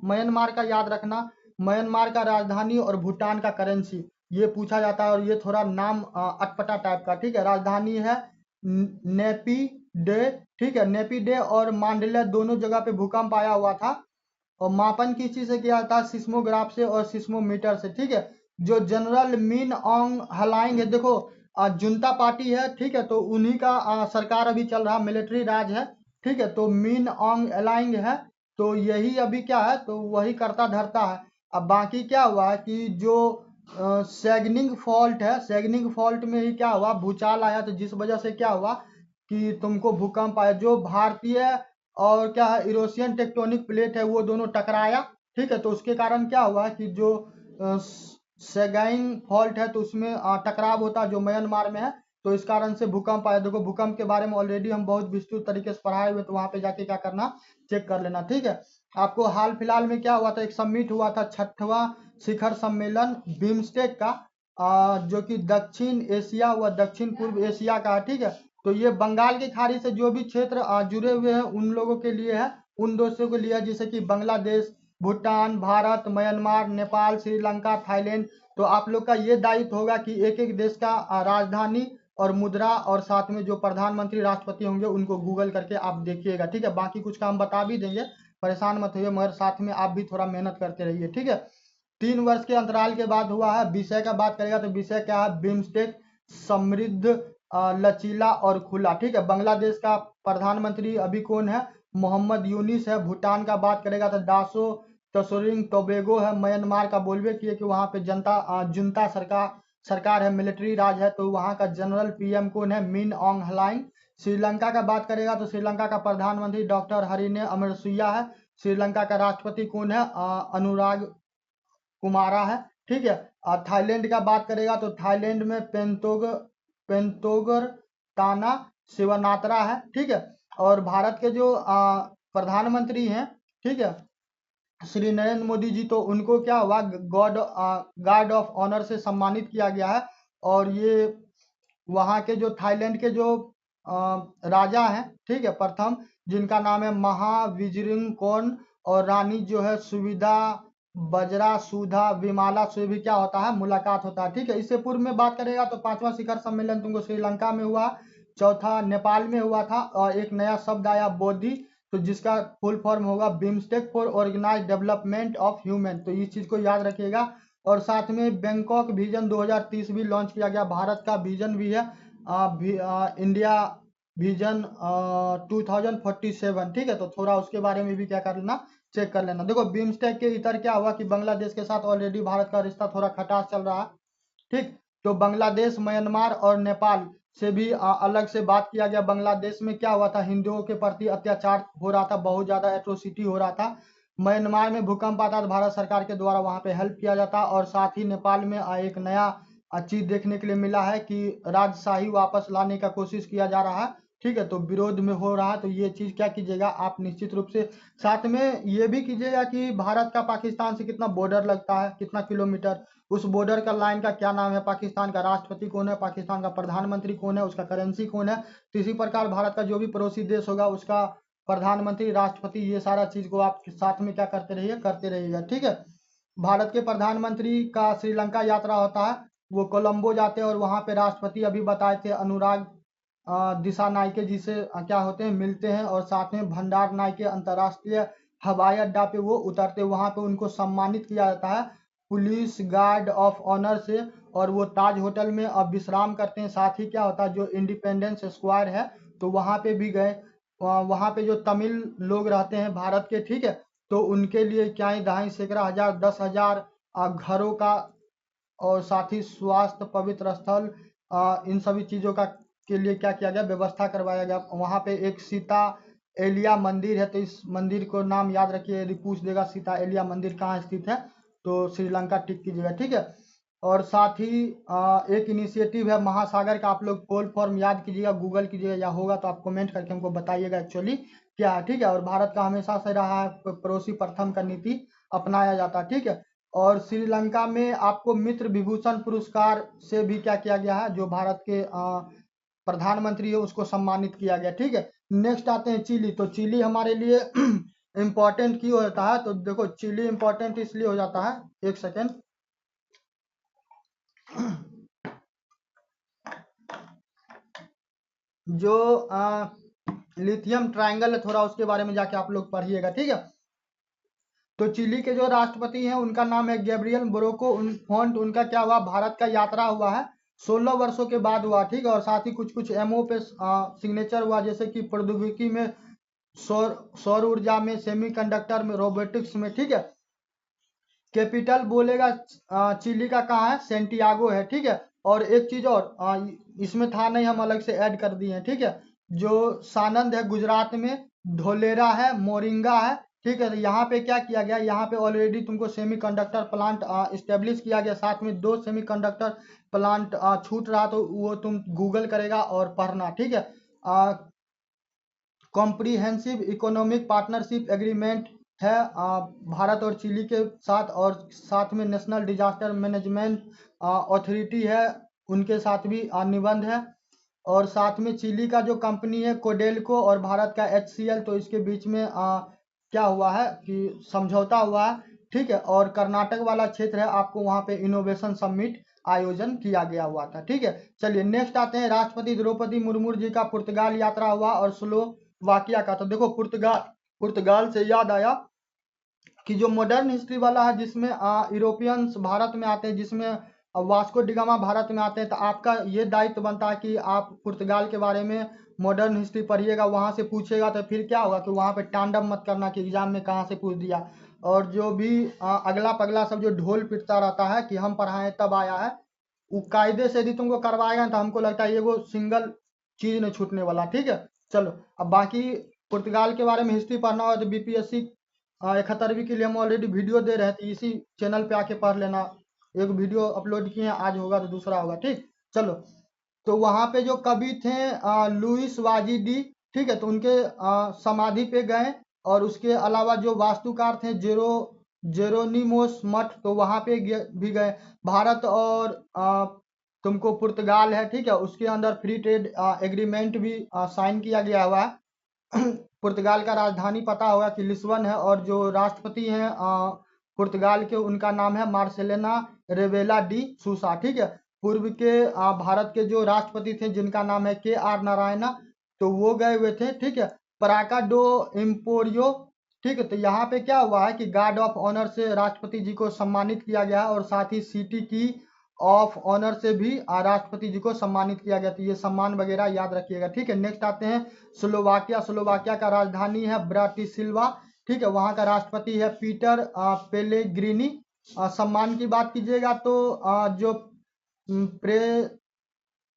म्यांमार का याद रखना, म्यांमार का राजधानी और भूटान का करेंसी, ये पूछा जाता है। और ये थोड़ा नाम अटपटा टाइप का, ठीक है। राजधानी है नेपी डे, ठीक है, नेपी डे। और मांडले दोनों जगह पे भूकंप आया हुआ था। और मापन किस चीज से किया जाता है, सिस्मोग्राफ से और सिस्मोमीटर से, ठीक है। जो जनरल मिन ऑन्ग हलाइंग है, देखो जुनता पार्टी है, ठीक है, तो उन्हीं का सरकार अभी चल रहा, मिलिट्री राज है, ठीक है। तो मिन ऑन्ग अलाइंग है, तो यही अभी क्या है, तो वही करता धरता है। अब बाकी क्या हुआ कि जो सैगनिंग फॉल्ट है, सैगनिंग फॉल्ट में ही क्या हुआ, भूचाल आया, तो जिस वजह से क्या हुआ कि तुमको भूकंप आया, जो भारतीय और क्या है यूरेशियन टेक्टोनिक प्लेट है वो दोनों टकराया, ठीक है। तो उसके कारण क्या हुआ कि जो सैगाइंग फॉल्ट है तो उसमें टकराव होता है जो म्यांमार में है, तो इस कारण से भूकंप आया। देखो भूकंप के बारे में ऑलरेडी हम बहुत विस्तृत तरीके से पढ़ाए हुए, तो वहां पे जाके क्या करना, चेक कर लेना, ठीक है। आपको हाल फिलहाल में क्या हुआ था, एक समिट हुआ था, 6वां शिखर सम्मेलन बिम्स्टेक का, जो कि दक्षिण एशिया व दक्षिण पूर्व एशिया का है, ठीक है। तो ये बंगाल की खाड़ी से जो भी क्षेत्र जुड़े हुए हैं उन लोगों के लिए है, उन देशों के लिए है, जैसे कि बांग्लादेश, भूटान, भारत, म्यांमार, नेपाल, श्रीलंका, थाईलैंड। तो आप लोग का ये दायित्व होगा कि एक एक देश का राजधानी और मुद्रा और साथ में जो प्रधानमंत्री राष्ट्रपति होंगे उनको गूगल करके आप देखिएगा, ठीक है। बाकी कुछ काम बता भी देंगे, परेशान मत होइए, मगर साथ में आप भी थोड़ा मेहनत करते रहिए, ठीक है। 3 वर्ष के अंतराल के बाद हुआ है। विषय का बात करेगा तो विषय क्या है, बिम्स्टेक समृद्ध, लचीला और खुला, ठीक है। बांग्लादेश का प्रधानमंत्री अभी कौन है, मोहम्मद यूनिस है। भूटान का बात करेगा तो दासो तसोरिंग टोबेगो है। म्यांमार का बोलबे किए कि वहां पे जुनता सरकार है, मिलिट्री राज है, तो वहां का जनरल पीएम कौन है, मिन ऑंग हलाइंग। श्रीलंका का बात करेगा तो श्रीलंका का प्रधानमंत्री डॉक्टर हरिने अमरसुया है। श्रीलंका का राष्ट्रपति कौन है, अनुराग कुमारा है, ठीक है। थाईलैंड का बात करेगा तो थाईलैंड में पेंतोगर ताना शिवनात्रा है, ठीक है। और भारत के जो प्रधानमंत्री हैं, ठीक है, श्री नरेंद्र मोदी जी, तो उनको क्या हुआ, गार्ड ऑफ ऑनर से सम्मानित किया गया है। और ये वहाँ के जो थाईलैंड के जो राजा हैं, ठीक है, प्रथम, जिनका नाम है महाविजिरिंगकोर्न, और रानी जो है सुविधा बजरा सुधा विमाला से भी क्या होता है, मुलाकात होता है, ठीक है। इससे पूर्व में बात करेगा तो 5वां शिखर सम्मेलन तुमको श्रीलंका में हुआ, चौथा नेपाल में हुआ था, और एक नया शब्द आया बोधि, तो जिसका फुल फॉर्म होगा BIMSTEC for organise development of human, तो इस चीज को याद रखिएगा। और साथ में बैंकॉक विजन 2030 भी लॉन्च किया गया, भारत का विजन भी है, इंडिया विजन 2047, ठीक है। तो थोड़ा उसके बारे में भी क्या कर लेना, चेक कर लेना। देखो बिम्स्टेक के इतर क्या हुआ कि बांग्लादेश के साथ ऑलरेडी भारत का रिश्ता थोड़ा खटास चल रहा है, ठीक। तो बांग्लादेश, म्यांमार और नेपाल से भी अलग से बात किया गया। बांग्लादेश में क्या हुआ था, हिंदुओं के प्रति अत्याचार हो रहा था, बहुत ज्यादा एट्रोसिटी हो रहा था। म्यांमार में भूकंप आता तो भारत सरकार के द्वारा वहां पे हेल्प किया जाता। और साथ ही नेपाल में एक नया चीज देखने के लिए मिला है कि राजशाही वापस लाने का कोशिश किया जा रहा है, ठीक है। तो विरोध में हो रहा है, तो ये चीज क्या कीजिएगा आप निश्चित रूप से, साथ में ये भी कीजिएगा कि भारत का पाकिस्तान से कितना बॉर्डर लगता है, कितना किलोमीटर, उस बॉर्डर का लाइन का क्या नाम है, पाकिस्तान का राष्ट्रपति कौन है, पाकिस्तान का प्रधानमंत्री कौन है, उसका करेंसी कौन है। तो इसी प्रकार भारत का जो भी पड़ोसी देश होगा उसका प्रधानमंत्री, राष्ट्रपति, ये सारा चीज को आप साथ में क्या करते रहिएगा, ठीक है। भारत के प्रधानमंत्री का श्रीलंका यात्रा होता है, वो कोलंबो जाते हैं, और वहां पे राष्ट्रपति अभी बताए थे अनुराग दिशा नायके जी से क्या होते हैं, मिलते हैं। और साथ में भंडार नायके अंतर्राष्ट्रीय हवाई अड्डा पे वो उतरते, वहां पे उनको सम्मानित किया जाता है पुलिस गार्ड ऑफ ऑनर से, और वो ताज होटल में अब विश्राम करते हैं। साथ ही क्या होता है, जो इंडिपेंडेंस स्क्वायर है तो वहां पे भी गए, वहां पे जो तमिल लोग रहते हैं भारत के, ठीक है, तो उनके लिए क्या ही दहाई सैकड़ा हजार 10,000 घरों का, और साथ ही स्वास्थ्य पवित्र स्थल, इन सभी चीजों का के लिए क्या किया गया, व्यवस्था करवाया गया। वहां पे एक सीता एलिया मंदिर है, तो इस मंदिर को नाम याद रखिए, यदि पूछ देगा सीता एलिया मंदिर कहाँ स्थित है तो श्रीलंका टिक कीजिएगा, ठीक है। और साथ ही एक इनिशिएटिव है महासागर का, आप लोग पोल फॉर्म याद कीजिएगा, गूगल कीजिएगा, या होगा तो आप कमेंट करके हमको बताइएगा एक्चुअली क्या है, ठीक है। और भारत का हमेशा से रहा है पड़ोसी प्रथम का नीति अपनाया जाता है, ठीक है। और श्रीलंका में आपको मित्र विभूषण पुरस्कार से भी क्या किया गया है, जो भारत के प्रधानमंत्री है उसको सम्मानित किया गया, ठीक है। नेक्स्ट आते हैं चिली, तो चिली हमारे लिए इम्पोर्टेंट क्यों होता है, तो देखो चिली इम्पोर्टेंट इसलिए हो जाता है, एक सेकेंड, जो लिथियम ट्रायंगल है थोड़ा उसके बारे में जाके आप लोग पढ़िएगा, ठीक है। तो चिली के जो राष्ट्रपति हैं उनका नाम है गैब्रियल बोरोको फोंट, उनका क्या हुआ, भारत का यात्रा हुआ है, 16 वर्षों के बाद हुआ, ठीक है। और साथ ही कुछ कुछ एमओ पे सिग्नेचर हुआ, जैसे कि प्रौद्योगिकी में, सौर ऊर्जा में, सेमीकंडक्टर में, रोबोटिक्स में, ठीक है। कैपिटल बोलेगा चिली का कहाँ है, सेंटियागो है, ठीक है। और एक चीज और इसमें था नहीं, हम अलग से ऐड कर दिए हैं, ठीक है। जो सानंद है गुजरात में, धोलेरा है, मोरिंगा है, ठीक है। तो यहाँ पे क्या किया गया, यहाँ पे ऑलरेडी तुमको सेमीकंडक्टर प्लांट इस्टेब्लिश किया गया, साथ में 2 सेमीकंडक्टर प्लांट छूट रहा, तो वो तुम गूगल करेगा और पढ़ना, ठीक है। कॉम्प्रिहेंसिव इकोनॉमिक पार्टनरशिप एग्रीमेंट है भारत और चिली के साथ, और साथ में नेशनल डिजास्टर मैनेजमेंट अथॉरिटी है, उनके साथ भी निबंध है। और साथ में चिली का जो कंपनी है कोडेल्को और भारत का HCL, तो इसके बीच में क्या हुआ है कि समझौता हुआ है, ठीक है। और कर्नाटक वाला क्षेत्र है, आपको वहाँ पे इनोवेशन समिट आयोजन किया गया हुआ था, ठीक है। चलिए नेक्स्ट आते हैं, राष्ट्रपति द्रौपदी मुर्मू जी का पुर्तगाल यात्रा हुआ और स्लोवाकिया का। तो देखो पुर्तगाल से याद आया कि जो मॉडर्न हिस्ट्री वाला है, जिसमें यूरोपियंस भारत में आते हैं, जिसमें वास्को डिगामा भारत में आते हैं, तो आपका ये दायित्व बनता है कि आप पुर्तगाल के बारे में मॉडर्न हिस्ट्री पढ़िएगा, वहां से पूछेगा तो फिर क्या होगा कि वहां पे टांडव मत करना कि एग्जाम में कहाँ से पूछ दिया। और जो भी अगला पगला सब जो ढोल पिटता रहता है कि हम पढ़ाएं तब आया है, वो कायदे से यदि तुमको करवाएगा ना, तो हमको लगता है ये वो सिंगल चीज नहीं छूटने वाला, ठीक है। चलो अब बाकी पुर्तगाल के बारे में हिस्ट्री पढ़ना हो तो BPSC 71वीं के लिए हम ऑलरेडी वीडियो दे रहे थे, इसी चैनल पे आके पढ़ लेना। एक वीडियो अपलोड किए हैं, आज होगा तो दूसरा होगा, ठीक। चलो, तो वहां पे जो कवि थे लुइस वाजिडी, ठीक है, तो उनके समाधि पे गए। और उसके अलावा जो वास्तुकार थे जेरोनिमोस मठ, तो वहां पे भी गए। भारत और तुमको पुर्तगाल है, ठीक है, उसके अंदर फ्री ट्रेड एग्रीमेंट भी साइन किया गया हुआ है। पुर्तगाल का राजधानी पता होगा कि लिस्बन है, और जो राष्ट्रपति हैं पुर्तगाल के, उनका नाम है मार्सेलेना रेवेला डी सूसा, ठीक है। पूर्व के भारत के जो राष्ट्रपति थे जिनका नाम है KR नारायणा, तो वो गए हुए थे, ठीक है। पराका डो इम्पोरियो, ठीक है। तो यहाँ पे क्या हुआ है कि गार्ड ऑफ ऑनर से राष्ट्रपति जी को सम्मानित किया गया है, और साथ ही सिटी की ऑफ ऑनर से भी राष्ट्रपति जी को सम्मानित किया गया। तो ये सम्मान वगैरह याद रखिएगा, ठीक है। नेक्स्ट आते हैं स्लोवाकिया का राजधानी है ब्राटिस्लावा, ठीक है। वहाँ का राष्ट्रपति है पीटर पेलेग्रिनी। सम्मान की बात कीजिएगा तो जो प्रे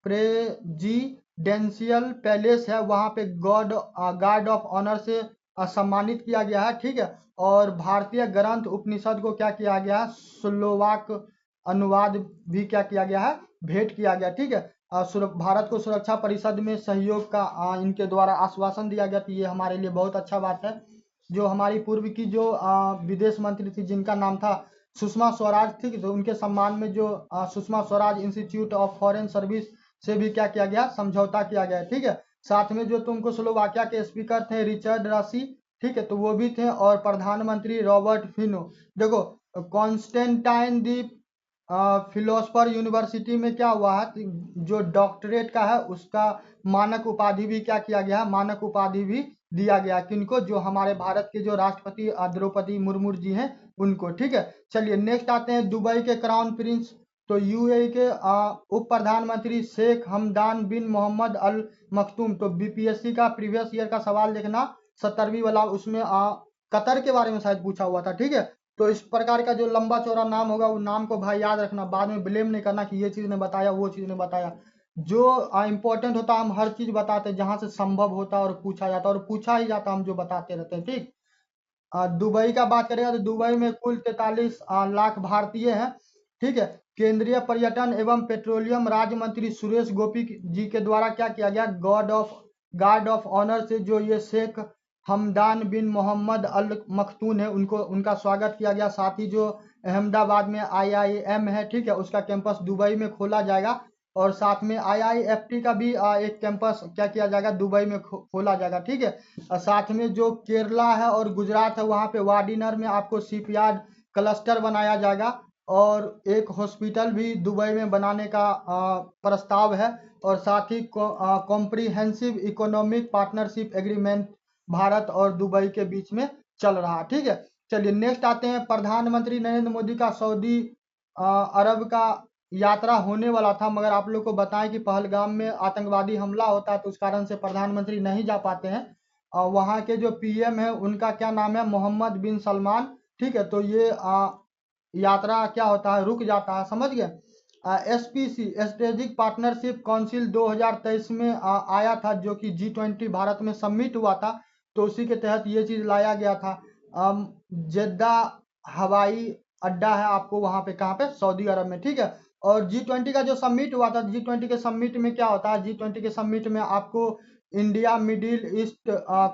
प्रेजिडेंशियल पैलेस है, वहाँ पे गार्ड ऑफ ऑनर से सम्मानित किया गया है, ठीक है। और भारतीय ग्रंथ उपनिषद को क्या किया गया है, स्लोवाक अनुवाद भी क्या किया गया है, भेंट किया गया, ठीक है। भारत को सुरक्षा परिषद में सहयोग का इनके द्वारा आश्वासन दिया गया, तो ये हमारे लिए बहुत अच्छा बात है। जो हमारी पूर्व की जो विदेश मंत्री थी जिनका नाम था सुषमा स्वराज, ठीक है, तो उनके सम्मान में जो Sushma Swaraj institute of foreign service से भी क्या किया गया, समझौता किया गया, ठीक है। साथ में जो तुमको स्लोवाकिया के स्पीकर थे रिचर्ड रासी, ठीक है, तो वो भी थे। और प्रधानमंत्री रॉबर्ट फिनो। देखो कॉन्स्टेंटाइन दी फिलोसफर यूनिवर्सिटी में क्या हुआ है, जो डॉक्टरेट का है उसका मानक उपाधि भी क्या किया गया है, मानक उपाधि भी दिया गया। किनको, जो हमारे भारत के जो राष्ट्रपति द्रौपदी मुर्मू जी हैं उनको, ठीक है। चलिए नेक्स्ट आते हैं दुबई के क्राउन प्रिंस, तो UAE के उप प्रधानमंत्री शेख हमदान बिन मोहम्मद अल मखतूम। तो BPSC का प्रीवियस ईयर का सवाल देखना 70वीं वाला, उसमें कतर के बारे में शायद पूछा हुआ था, ठीक है। तो इस प्रकार का जो लंबा चौड़ा नाम होगा, वो नाम को भाई याद रखना, बाद में ब्लेम नहीं करना कि ये चीज ने बताया वो चीज ने बताया। जो इंपॉर्टेंट होता हम हर चीज बताते, जहां से संभव होता और पूछा जाता, और पूछा ही जाता हम जो बताते रहते हैं, ठीक। दुबई का बात करेगा तो दुबई में कुल 43 लाख भारतीय हैं, ठीक है। केंद्रीय पर्यटन एवं पेट्रोलियम राज्य मंत्री सुरेश गोपी जी के द्वारा क्या किया गया, गार्ड ऑफ ऑनर से जो ये शेख हमदान बिन मोहम्मद अल मखतून है, उनका स्वागत किया गया। साथ ही जो अहमदाबाद में IIM है, ठीक है, उसका कैंपस दुबई में खोला जाएगा। और साथ में IIFT का भी एक कैंपस क्या किया जाएगा, दुबई में खोला जाएगा, ठीक है। साथ में जो केरला है और गुजरात है, वहाँ पे वाडीनर में आपको शिपयार्ड क्लस्टर बनाया जाएगा। और एक हॉस्पिटल भी दुबई में बनाने का प्रस्ताव है। और साथ ही comprehensive economic partnership agreement Bharat और दुबई के बीच में चल रहा, ठीक है। चलिए नेक्स्ट आते हैं, प्रधानमंत्री नरेंद्र मोदी का सऊदी अरब का यात्रा होने वाला था, मगर आप लोग को बताएं कि पहलगाम में आतंकवादी हमला होता है, तो उस कारण से प्रधानमंत्री नहीं जा पाते हैं। वहाँ के जो PM है उनका क्या नाम है, मोहम्मद बिन सलमान, ठीक है। तो ये यात्रा क्या होता है, रुक जाता है, समझ गए। SPC स्ट्रेटेजिक पार्टनरशिप काउंसिल 2023 में आया था, जो कि G20 भारत में सबमिट हुआ था, तो उसी के तहत ये चीज़ लाया गया था। जेद्दा हवाई अड्डा है आपको वहाँ पे, कहाँ पे, सऊदी अरब में, ठीक है। और G20 का जो सबमिट हुआ था, G20 के सबमिट में क्या होता है, G20 के सबमिट में आपको इंडिया मिडिल ईस्ट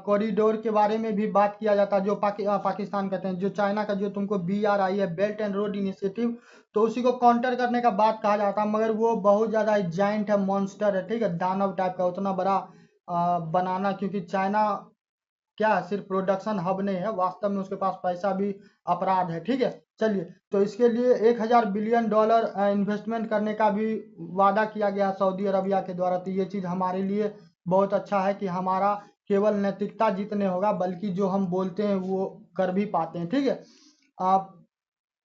कॉरिडोर के बारे में भी बात किया जाता है, जो पाकिस्तान कहते हैं, जो चाइना का जो तुमको BRI है, बेल्ट एंड रोड इनिशिएटिव, तो उसी को काउंटर करने का बात कहा जाता है। मगर वो बहुत ज़्यादा जाइंट है, मॉन्स्टर है, ठीक है, दानव टाइप का, उतना बड़ा बनाना, क्योंकि चाइना क्या है, सिर्फ प्रोडक्शन हब नहीं है, वास्तव में उसके पास पैसा भी अपराध है, ठीक है। चलिए, तो इसके लिए $1000 बिलियन इन्वेस्टमेंट करने का भी वादा किया गया सऊदी अरबिया के द्वारा। तो ये चीज़ हमारे लिए बहुत अच्छा है कि हमारा केवल नैतिकता जितने होगा, बल्कि जो हम बोलते हैं वो कर भी पाते हैं, ठीक है। आप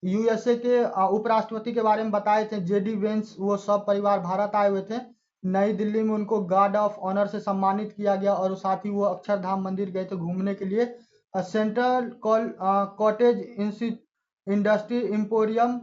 USA के उपराष्ट्रपति के बारे में बताए थे, JD वेंस, वो सब परिवार भारत आए हुए थे। नई दिल्ली में उनको गार्ड ऑफ ऑनर से सम्मानित किया गया, और साथ ही वो अक्षरधाम मंदिर गए थे घूमने के लिए। सेंट्रल कॉटेज इंडस्ट्री इम्पोरियम,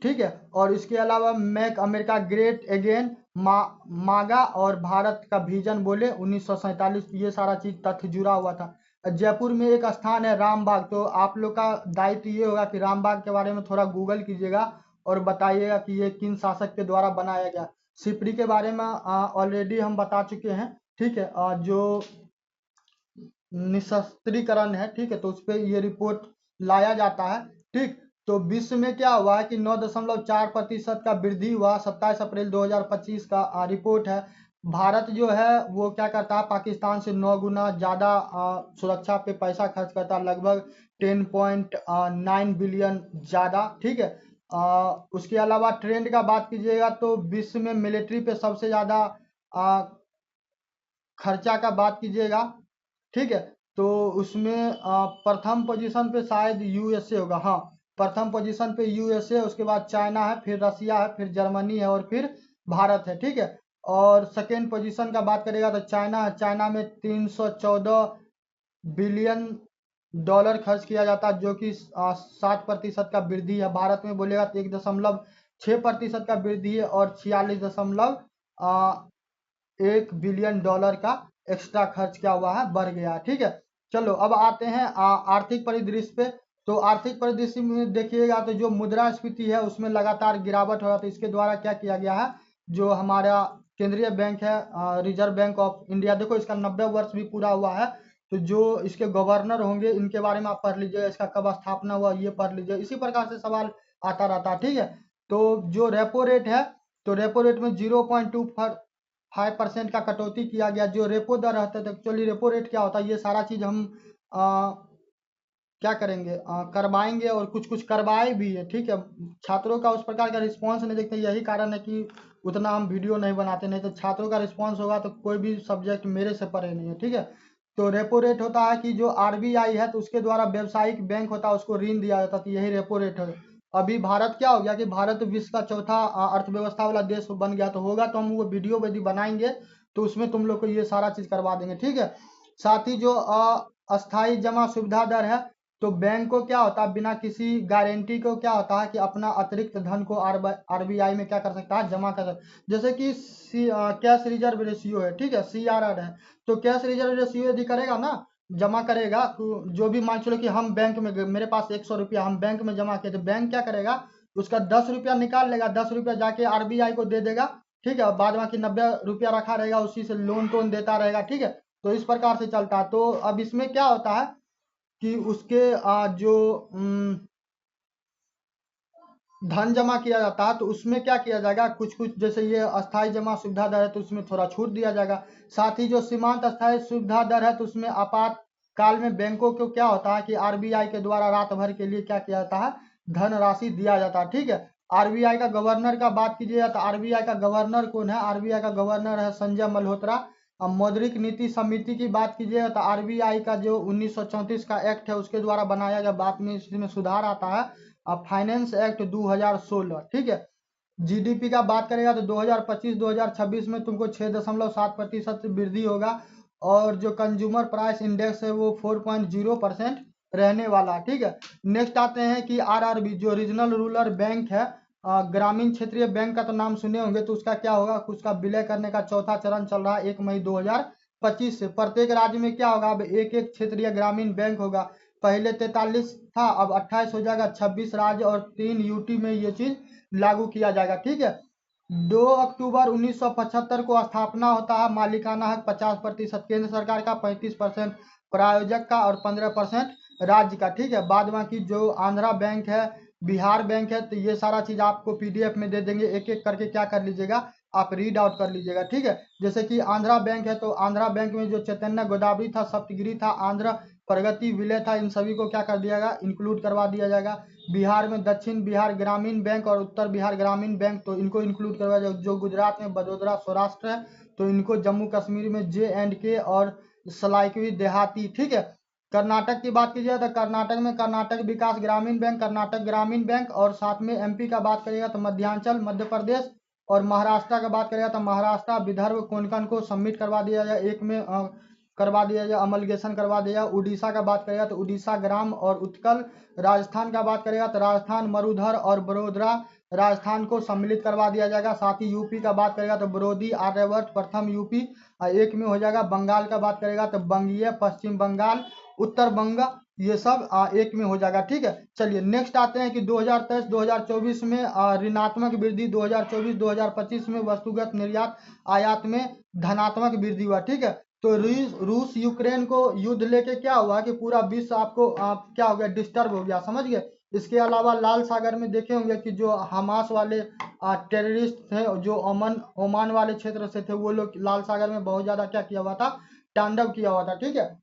ठीक है। और इसके अलावा मेक अमेरिका ग्रेट अगेन, मागा, और भारत का विजन बोले 1947, ये सारा चीज तथ्य जुड़ा हुआ था। जयपुर में एक स्थान है रामबाग, तो आप लोग का दायित्व ये होगा कि रामबाग के बारे में थोड़ा गूगल कीजिएगा और बताइएगा कि ये किन शासक के द्वारा बनाया गया। सिपरी के बारे में ऑलरेडी हम बता चुके हैं, ठीक है। जो निशस्त्रीकरण है, ठीक है, तो उस पर ये रिपोर्ट लाया जाता है, ठीक। तो विश्व में क्या हुआ है कि 9.4% का वृद्धि हुआ, 27 अप्रैल 2025 का रिपोर्ट है। भारत जो है वो क्या करता है, पाकिस्तान से 9 गुना ज़्यादा सुरक्षा पे पैसा खर्च करता है, लगभग 10.9 बिलियन ज़्यादा, ठीक है। उसके अलावा ट्रेंड का बात कीजिएगा तो विश्व में मिलिट्री पे सबसे ज़्यादा खर्चा का बात कीजिएगा, ठीक है, तो उसमें प्रथम पोजीशन पे शायद USA होगा, हाँ, प्रथम पोजीशन पे USA, उसके बाद चाइना है, फिर रसिया है, फिर जर्मनी है, और फिर भारत है, ठीक है। और सेकेंड पोजीशन का बात करेगा तो चाइना है, चाइना में 314 बिलियन डॉलर खर्च किया जाता है, जो कि 7% का वृद्धि है। भारत में बोलेगा तो 1.6% का वृद्धि है, और 46.1 बिलियन डॉलर का एक्स्ट्रा खर्च क्या हुआ है, बढ़ गया है, ठीक है। चलो अब आते हैं आर्थिक परिदृश्य पे। तो आर्थिक परिदृश्य में देखिएगा तो जो मुद्रास्फीति है उसमें लगातार गिरावट हो रहा, तो इसके द्वारा क्या किया गया है, जो हमारा केंद्रीय बैंक है, रिजर्व बैंक ऑफ इंडिया, देखो इसका 90 वर्ष भी पूरा हुआ है, तो जो इसके गवर्नर होंगे इनके बारे में आप पढ़ लीजिए, इसका कब स्थापना हुआ ये पढ़ लीजिए, इसी प्रकार से सवाल आता रहता है, ठीक है। तो जो रेपो रेट है, तो रेपो रेट में 0.25% का कटौती किया गया। जो रेपो दर रहता है, तो एक्चुअली रेपो रेट क्या होता है, ये सारा चीज हम क्या करेंगे, करवाएंगे, और कुछ कुछ करवाए भी है, ठीक है। छात्रों का उस प्रकार का रिस्पॉन्स नहीं देखते, यही कारण है कि उतना हम वीडियो नहीं बनाते, नहीं तो छात्रों का रिस्पॉन्स होगा तो कोई भी सब्जेक्ट मेरे से परे नहीं है, ठीक है। तो रेपो रेट होता है कि जो RBI है, तो उसके द्वारा व्यावसायिक बैंक होता है उसको ऋण दिया जाता है, तो यही रेपो रेट है। अभी भारत क्या हो गया कि भारत विश्व का चौथा अर्थव्यवस्था वाला देश बन गया, तो होगा तो हम वो वीडियो यदि बनाएंगे तो उसमें तुम लोग को ये सारा चीज करवा देंगे, ठीक है। साथ ही जो अस्थाई जमा सुविधा दर है, तो बैंक को क्या होता है, बिना किसी गारंटी को क्या होता है कि अपना अतिरिक्त धन को RBI में क्या कर सकता है, जमा कर सकता है। जैसे कि कैश रिजर्व रेशियो है, ठीक है, CRR है, तो कैश रिजर्व रेशियो यदि करेगा ना, जमा करेगा, तो जो भी मान चलो कि हम बैंक में गए, मेरे पास 100 रुपया हम बैंक में जमा किए, तो बैंक क्या करेगा, उसका 10 रुपया निकाल लेगा, 10 रुपया जाके RBI को दे देगा, ठीक है, बाद बाकी 90 रुपया रखा रहेगा, उसी से लोन टोन देता रहेगा, ठीक है। तो इस प्रकार से चलता है। तो अब इसमें क्या होता है कि उसके जो धन जमा किया जाता है, तो उसमें क्या किया जाएगा, कुछ कुछ जैसे ये अस्थाई जमा सुविधा दर है तो उसमें थोड़ा छूट दिया जाएगा। साथ ही जो सीमांत अस्थाई सुविधा दर है, तो उसमें आपातकाल में बैंकों को क्या होता है कि RBI के द्वारा रात भर के लिए क्या किया जाता है, धनराशि दिया जाता है, ठीक है। RBI का गवर्नर का बात कीजिएगा तो RBI का गवर्नर कौन है, RBI का गवर्नर है संजय मल्होत्रा। अब मौद्रिक नीति समिति की बात कीजिएगा तो RBI का जो 1934 का एक्ट है उसके द्वारा बनाया गया, बाद में इसमें सुधार आता है, फाइनेंस एक्ट 2016, ठीक है। GDP का बात करेगा तो 2025-2026 में तुमको 6.7% वृद्धि होगा, और जो कंज्यूमर प्राइस इंडेक्स है वो 4.0%, रहने वाला। ठीक है, नेक्स्ट आते हैं कि आरआरबी जो रीजनल रूरल बैंक है, ग्रामीण क्षेत्रीय बैंक का तो नाम सुने होंगे, तो उसका क्या होगा, उसका विलय करने का चौथा चरण चल रहा है 1 मई 2025 से। प्रत्येक राज्य में क्या होगा, अब एक एक क्षेत्रीय ग्रामीण बैंक होगा। पहले 43 था, अब 28 हो जाएगा। 26 राज्य और 3 यूटी में ये चीज लागू किया जाएगा। ठीक है, 2 अक्टूबर 1975 को स्थापना होता है। मालिकाना हक 50% केंद्र सरकार का, 35% प्रायोजक का और 15% राज्य का। ठीक है, बाद बाकी जो आंध्रा बैंक है, बिहार बैंक है, तो ये सारा चीज आपको पीडीएफ में दे देंगे। एक एक करके क्या कर लीजिएगा, आप रीड आउट कर लीजिएगा। ठीक है, जैसे कि आंध्रा बैंक है, तो आंध्रा बैंक में जो चैतन्य गोदावरी था, सप्तगिरी था, आंध्र प्रगति विलय था, इन सभी को क्या कर दिया जाएगा, इंक्लूड करवा दिया जाएगा। बिहार में दक्षिण बिहार ग्रामीण बैंक और उत्तर बिहार ग्रामीण बैंक, तो इनको इंक्लूड करवा जाएगा। जो गुजरात में बड़ोदरा सौराष्ट्र है, तो इनको जम्मू कश्मीर में JNK और सलाइकवी देहाती। ठीक है, कर्नाटक की बात कीजिए तो कर्नाटक में कर्नाटक विकास ग्रामीण बैंक, कर्नाटक ग्रामीण बैंक, और साथ में MP का बात करिएगा तो मध्यांचल मध्य प्रदेश, और महाराष्ट्र का बात करेगा तो महाराष्ट्र विदर्भ कोंकण को सबमिट करवा दिया जाए, एक में करवा दिया जाए, अमलगेशन करवा दिया जाए। उड़ीसा का बात करेगा तो उड़ीसा ग्राम और उत्कल, राजस्थान का बात करेगा तो राजस्थान मरुधर और बड़ोदरा राजस्थान को सम्मिलित करवा दिया जाएगा। साथ ही यूपी का बात करेगा तो बरोदी आर्यवर्त प्रथम यूपी एक में हो जाएगा। बंगाल का बात करेगा तो बंगीय पश्चिम बंगाल उत्तर बंग, ये सब एक में हो जाएगा। ठीक है, चलिए नेक्स्ट आते हैं कि 2023-2024 में ऋणात्मक वृद्धि, 2024-2025 में वस्तुगत निर्यात आयात में धनात्मक वृद्धि हुआ। ठीक है, तो रूस यूक्रेन को युद्ध लेके क्या हुआ कि पूरा विश्व आपको क्या हो गया, डिस्टर्ब हो गया, समझ गए। इसके अलावा लाल सागर में देखे होंगे कि जो हमास वाले टेररिस्ट थे, जो ओमान वाले क्षेत्र से थे, वो लोग लाल सागर में बहुत ज्यादा क्या किया हुआ था, तांडव किया हुआ था। ठीक है,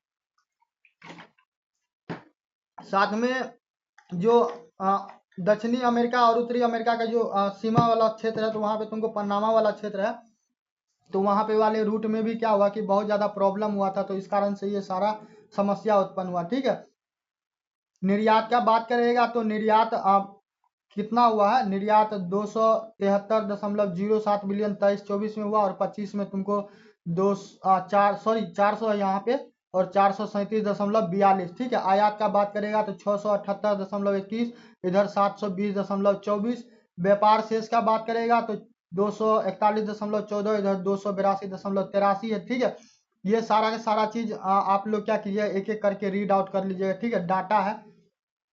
साथ में जो दक्षिणी अमेरिका और उत्तरी अमेरिका का जो सीमा वाला क्षेत्र है, तो वहां पे तुमको पनामा वाला क्षेत्र है, तो वहां पे वाले रूट में भी क्या हुआ कि बहुत ज्यादा प्रॉब्लम हुआ था, तो इस कारण से ये सारा समस्या उत्पन्न हुआ। ठीक है, निर्यात का बात करेगा तो निर्यात कितना हुआ है, निर्यात 273.07 बिलियन 23-24 में हुआ, और 25 में तुमको 400 है यहाँ पे, और 437.42। ठीक है, आयात का बात करेगा तो 678.21, इधर 720.24। व्यापार शेष का बात करेगा तो 241.14, इधर 282.83 है। ठीक है, ये सारा का सारा चीज आप लोग क्या कीजिएगा, एक एक करके रीड आउट कर लीजिएगा। ठीक है, डाटा है,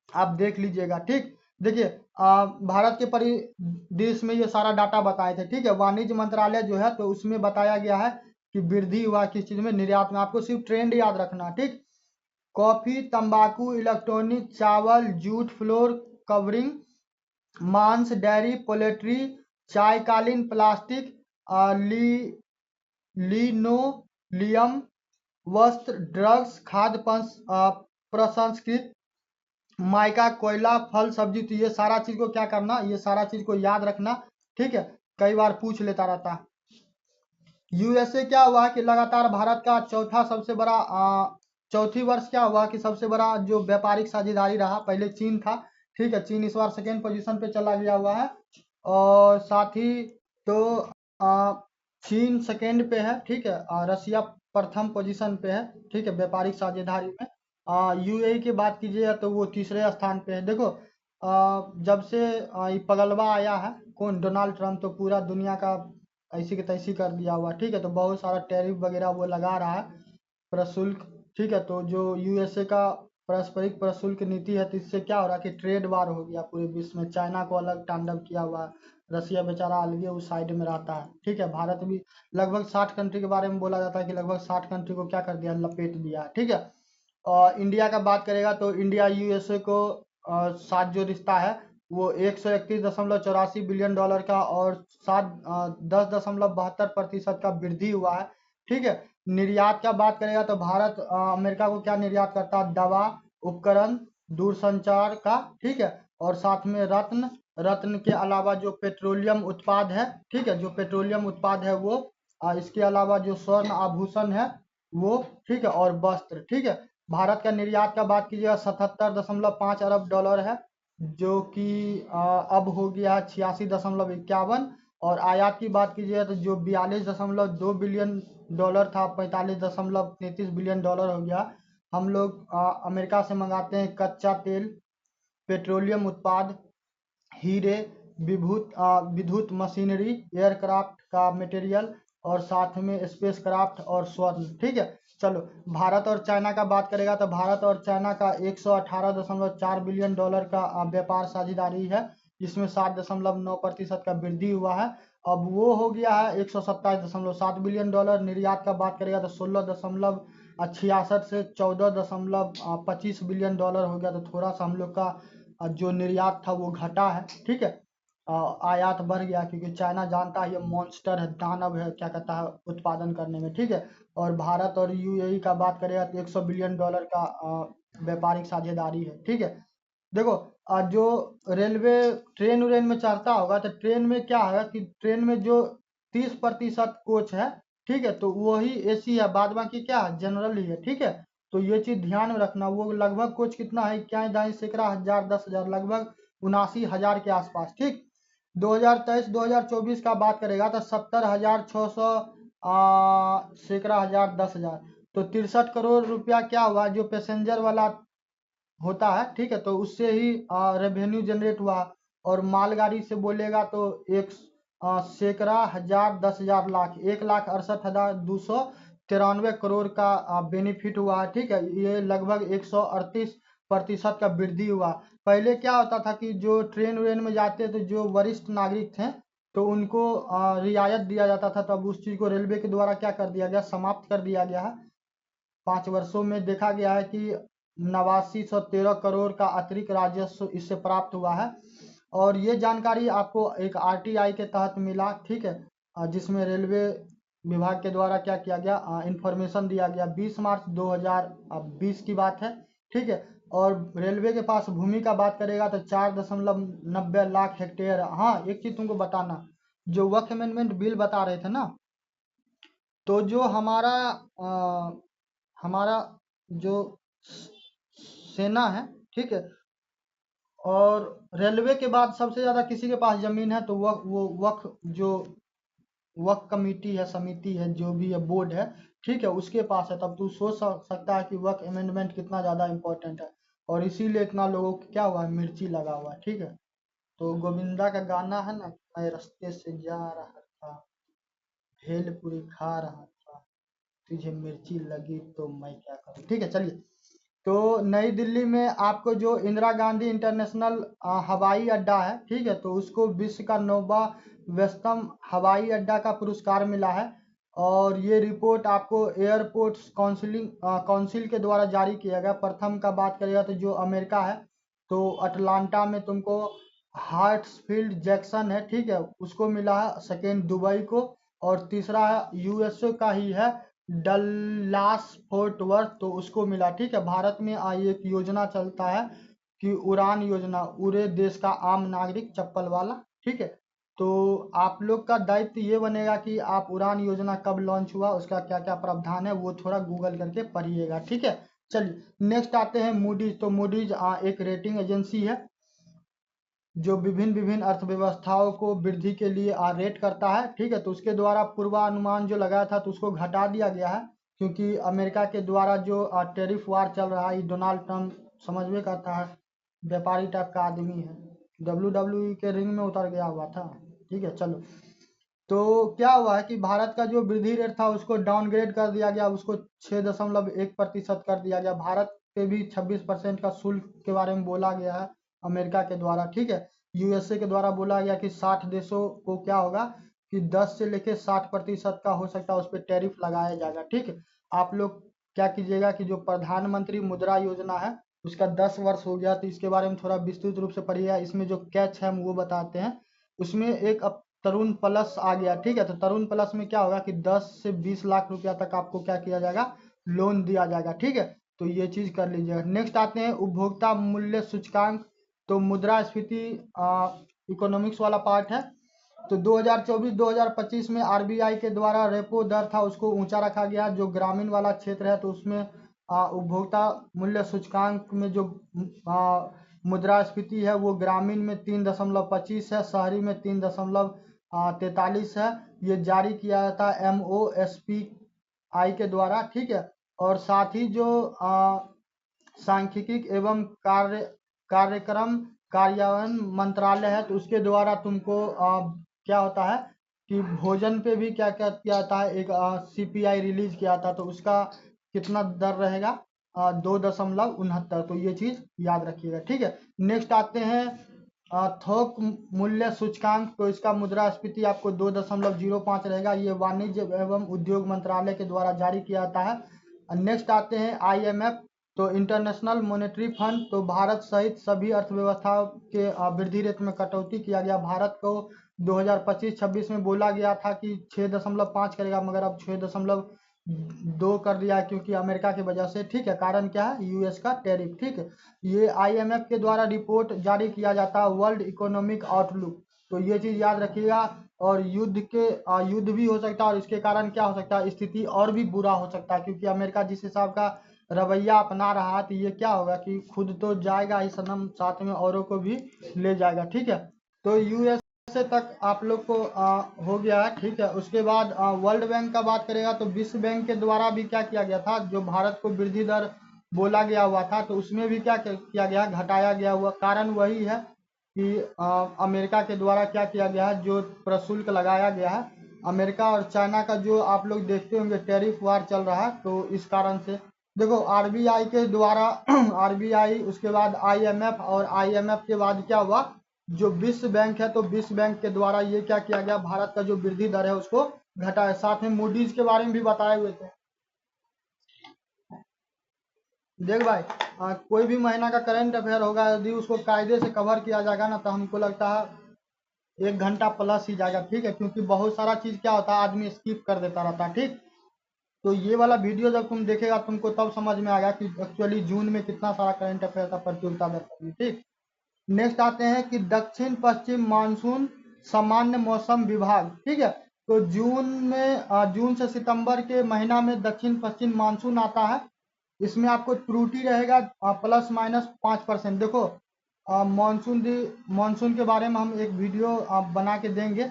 आप देख लीजिएगा। ठीक, देखिए भारत के परिदृश्य में ये सारा डाटा बताए थे। ठीक है, वाणिज्य मंत्रालय जो है, तो उसमें बताया गया है कि वृद्धि हुआ किस चीज में, निर्यात में। आपको सिर्फ ट्रेंड याद रखना। ठीक, कॉफी, तंबाकू, इलेक्ट्रॉनिक, चावल, जूट, फ्लोर कवरिंग, मांस, डेयरी, पोल्ट्री, चाय, कालीन, प्लास्टिक, लिनोलियम, वस्त्र, ड्रग्स, खाद्य प्रसंस्कृत माइका, कोयला, फल, सब्जी, तो ये सारा चीज को क्या करना, ये सारा चीज को याद रखना। ठीक है, कई बार पूछ लेता रहता है। USA क्या हुआ कि लगातार भारत का चौथी वर्ष क्या हुआ कि सबसे बड़ा जो व्यापारिक साझेदारी रहा। पहले चीन था। ठीक है, चीन इस बार सेकेंड पोजीशन पे चला गया हुआ है, और साथ ही तो चीन सेकेंड पे है। ठीक है, रसिया प्रथम पोजीशन पे है। ठीक है, व्यापारिक साझेदारी में। UAE की बात कीजिए तो वो तीसरे स्थान पे है। देखो जब से ये पगलवा आया है, कौन, डोनाल्ड ट्रम्प, तो पूरा दुनिया का ऐसी की तैसी कर दिया हुआ। ठीक है, तो बहुत सारा टैरिफ वगैरह वो लगा रहा है, प्रशुल्क। ठीक है, तो जो USA का पारस्परिक प्रशुल्क नीति है, तो इससे क्या हो रहा है कि ट्रेड वार हो गया पूरे विश्व में। चाइना को अलग तांडव किया हुआ, रसिया बेचारा अलगे उस साइड में रहता है। ठीक है, भारत भी लगभग 60 कंट्री के बारे में बोला जाता है कि लगभग 60 कंट्री को क्या कर दिया, लपेट दिया। ठीक है, और इंडिया का बात करेगा तो इंडिया USA को साथ जो रिश्ता है वो 131.84 बिलियन डॉलर का, और 10.72% का वृद्धि हुआ है। ठीक है, निर्यात का बात करेगा तो भारत अमेरिका को क्या निर्यात करता है, दवा, उपकरण, दूरसंचार का। ठीक है, और साथ में रत्न के अलावा जो पेट्रोलियम उत्पाद है। ठीक है, जो पेट्रोलियम उत्पाद है वो, इसके अलावा जो स्वर्ण आभूषण है वो। ठीक है, और वस्त्र। ठीक है, भारत का निर्यात का बात कीजिएगा 77.5 अरब डॉलर है, जो कि अब हो गया 86.51। और आयात की बात कीजिएगा तो जो 42.2 बिलियन डॉलर था, 45.33 बिलियन डॉलर हो गया। हम लोग अमेरिका से मंगाते हैं कच्चा तेल, पेट्रोलियम उत्पाद, हीरे, विद्युत मशीनरी, एयरक्राफ्ट का मटेरियल और साथ में स्पेस क्राफ्ट और स्वर्ण। ठीक है, चलो भारत और चाइना का बात करेगा तो भारत और चाइना का 118.4 बिलियन डॉलर का व्यापार साझेदारी है, जिसमें 7.9% का वृद्धि हुआ है। अब वो हो गया है 127.7 बिलियन डॉलर। निर्यात का बात करेगा तो 16.66 से 14.25 बिलियन डॉलर हो गया। तो थोड़ा सा हम लोग का जो निर्यात था वो घटा है। ठीक है, आयात बढ़ गया क्योंकि चाइना जानता है ये मॉन्स्टर है, दानव है, क्या कहता है उत्पादन करने में। ठीक है, और भारत और यूएई का बात करेगा तो 100 बिलियन डॉलर का व्यापारिक साझेदारी है। ठीक है, देखो जो रेलवे ट्रेन व्रेन में चढ़ता होगा तो ट्रेन में क्या है कि ट्रेन में जो 30% कोच है, ठीक है, तो वही एसी है, बाद बाकी क्या है जनरल ही है। ठीक है, तो ये चीज ध्यान में रखना। वो लगभग कोच कितना है, क्या दाई सैकड़ा हजार 10,000, लगभग 79,000 के आसपास। ठीक, 2023-2024 का बात करेगा तो 70,600 सैकड़ा हजार 10,000, तो 63 करोड़ रुपया क्या हुआ जो पैसेंजर वाला होता है। ठीक है, तो उससे ही रेवेन्यू जनरेट हुआ। और मालगाड़ी से बोलेगा तो एक सैकड़ा हजार 10,000 लाख 1,68,293 करोड़ का बेनिफिट हुआ है। ठीक है, ये लगभग 138% का वृद्धि हुआ। पहले क्या होता था कि जो ट्रेन व्रेन में जाते थे जो वरिष्ठ नागरिक थे तो उनको रियायत दिया जाता था, तब उस चीज को रेलवे के द्वारा क्या कर दिया गया, समाप्त कर दिया गया है। 5 वर्षों में देखा गया है कि 8913 करोड़ का अतिरिक्त राजस्व इससे प्राप्त हुआ है। और ये जानकारी आपको एक आरटीआई के तहत मिला। ठीक है, जिसमें रेलवे विभाग के द्वारा क्या किया गया, इंफॉर्मेशन दिया गया। 20 मार्च 2020 की बात है। ठीक है, और रेलवे के पास भूमि का बात करेगा तो 4.90 लाख हेक्टेयर। हाँ, एक चीज तुमको बताना, जो वक्फ अमेंडमेंट बिल बता रहे थे ना, तो जो हमारा जो सेना है, ठीक है, और रेलवे के बाद सबसे ज्यादा किसी के पास जमीन है तो वो वक्फ जो वक्फ कमेटी है, समिति है, जो भी है बोर्ड है, ठीक है, उसके पास है। तब तू सोच सकता है कि वक्फ अमेंडमेंट कितना ज्यादा इंपॉर्टेंट है, और इसीलिए इतना लोगों को क्या हुआ है, मिर्ची लगा हुआ है। ठीक है, तो गोविंदा का गाना है ना, मैं रास्ते से जा रहा था, भेलपुरी खा रहा था, तुझे मिर्ची लगी तो मैं क्या करूं। ठीक है, चलिए, तो नई दिल्ली में आपको जो इंदिरा गांधी इंटरनेशनल हवाई अड्डा है, ठीक है, तो उसको विश्व का 9वां व्यस्तम हवाई अड्डा का पुरस्कार मिला है। और ये रिपोर्ट आपको एयरपोर्ट्स काउंसिल के द्वारा जारी किया गया। प्रथम का बात करेगा तो जो अमेरिका है, तो अटलांटा में तुमको हार्ट्सफील्ड जैक्सन है, ठीक है, उसको मिला है। सेकेंड दुबई को, और तीसरा है यूएसए का ही है, डल्लास फोर्ट वर्थ, तो उसको मिला। ठीक है, भारत में एक योजना चलता है कि उड़ान योजना, उड़े देश का आम नागरिक चप्पल वाला। ठीक है, तो आप लोग का दायित्व ये बनेगा कि आप उड़ान योजना कब लॉन्च हुआ, उसका क्या क्या प्रावधान है, वो थोड़ा गूगल करके पढ़िएगा। ठीक है, चलिए नेक्स्ट आते हैं मूडीज। तो मूडीज एक रेटिंग एजेंसी है जो विभिन्न विभिन्न अर्थव्यवस्थाओं को वृद्धि के लिए रेट करता है। ठीक है, तो उसके द्वारा पूर्वानुमान जो लगाया था तो उसको घटा दिया गया है, क्योंकि अमेरिका के द्वारा जो टैरिफ वार चल रहा है, डोनाल्ड ट्रम्प समझ में करता है, व्यापारी टाइप का आदमी है, WWE के रिंग में उतर गया हुआ था। ठीक है, चलो, तो क्या हुआ है कि भारत का जो वृद्धि रेट था उसको डाउनग्रेड कर दिया गया, उसको 6.1% कर दिया गया। भारत पे भी 26% का शुल्क के बारे में बोला गया है अमेरिका के द्वारा। ठीक है, यूएसए के द्वारा बोला गया कि 60 देशों को क्या होगा कि 10 से लेके 60% का हो सकता है उस पर टैरिफ लगाया जाएगा। ठीक है, आप लोग क्या कीजिएगा कि जो प्रधानमंत्री मुद्रा योजना है उसका 10 वर्ष हो गया, तो इसके बारे में थोड़ा विस्तृत रूप से पढ़िएगा। इसमें जो कैच है हम वो बताते हैं। उसमें एक अब तरुण प्लस आ गया। ठीक है, तो तरुण प्लस में क्या होगा कि 10 से 20 लाख रुपया तक आपको क्या किया जाएगा, लोन दिया जाएगा। ठीक है, तो ये चीज कर लीजिएगा। नेक्स्ट आते हैं उपभोक्ता मूल्य सूचकांक। तो मुद्रास्फीति इकोनॉमिक्स वाला पार्ट है। तो 2024-2025 में आरबीआई के द्वारा रेपो दर था उसको ऊंचा रखा गया। जो ग्रामीण वाला क्षेत्र है तो उसमें उपभोक्ता मूल्य सूचकांक में जो मुद्रास्फीति है वो ग्रामीण में 3.25 है, शहरी में 3.43 है। ये जारी किया जाता है MOSPI के द्वारा। ठीक है, और साथ ही जो सांख्यिकी एवं कार्यक्रम कार्यान्वयन मंत्रालय है, तो उसके द्वारा तुमको क्या होता है कि भोजन पे भी क्या क्या किया जाता है, एक CPI रिलीज किया था, तो उसका कितना दर रहेगा, 2.69। तो ये चीज याद रखिएगा, ठीक है। नेक्स्ट आते हैं थोक मूल्य सूचकांक, तो इसका मुद्रास्फीति आपको 2.05 रहेगा। ये वाणिज्य एवं उद्योग मंत्रालय के द्वारा जारी किया जाता है। नेक्स्ट आते हैं IMF, तो इंटरनेशनल मॉनेटरी फंड, तो भारत सहित सभी अर्थव्यवस्थाओं के वृद्धि रेट में कटौती किया गया। भारत को 2025-26 में बोला गया था कि 6.5 करेगा, मगर अब 6.2 कर दिया है, क्योंकि अमेरिका की वजह से, ठीक है। कारण क्या है, US का टैरिफ, ठीक है। ये IMF के द्वारा रिपोर्ट जारी किया जाता है, वर्ल्ड इकोनॉमिक आउटलुक, तो ये चीज याद रखिएगा। और युद्ध भी हो सकता है, और इसके कारण क्या हो सकता है, स्थिति और भी बुरा हो सकता है, क्योंकि अमेरिका जिस हिसाब का रवैया अपना रहा है, तो ये क्या होगा कि खुद तो जाएगा ही सनम, साथ में औरों को भी ले जाएगा, ठीक है। तो USA तक आप लोग को हो गया है, ठीक है। उसके बाद वर्ल्ड बैंक का बात करेगा, तो विश्व बैंक के द्वारा भी क्या किया गया था, जो भारत को वृद्धि दर बोला गया हुआ था, तो उसमें भी क्या किया गया, घटाया गया हुआ। कारण वही है कि अमेरिका के द्वारा क्या किया गया है, जो प्रशुल्क लगाया गया है। अमेरिका और चाइना का जो आप लोग देखते होंगे टैरिफ वार चल रहा है, तो इस कारण से देखो RBI के द्वारा RBI, उसके बाद IMF, और IMF के बाद क्या हुआ, जो विश्व बैंक है, तो विश्व बैंक के द्वारा ये क्या किया गया, भारत का जो वृद्धि दर है उसको घटाया। साथ में मूडीज के बारे में भी बताए हुए थे। देख भाई, कोई भी महीना का करंट अफेयर होगा, यदि उसको कायदे से कवर किया जाएगा ना, तो हमको लगता है 1 घंटा प्लस ही जाएगा, ठीक है। क्योंकि बहुत सारा चीज क्या होता है, आदमी स्किप कर देता रहता है, ठीक। तो ये वाला वीडियो जब तुम देखेगा, तुमको तब समझ में आएगा कि एक्चुअली जून में कितना सारा करंट अफेयर का प्रतियोगिता दर्ज, ठीक। नेक्स्ट आते हैं कि दक्षिण पश्चिम मानसून सामान्य मौसम विभाग, ठीक है। तो जून से सितंबर के महीना में दक्षिण पश्चिम मानसून आता है। इसमें आपको त्रुटि रहेगा ±5%। देखो मानसून के बारे में हम एक वीडियो बना के देंगे,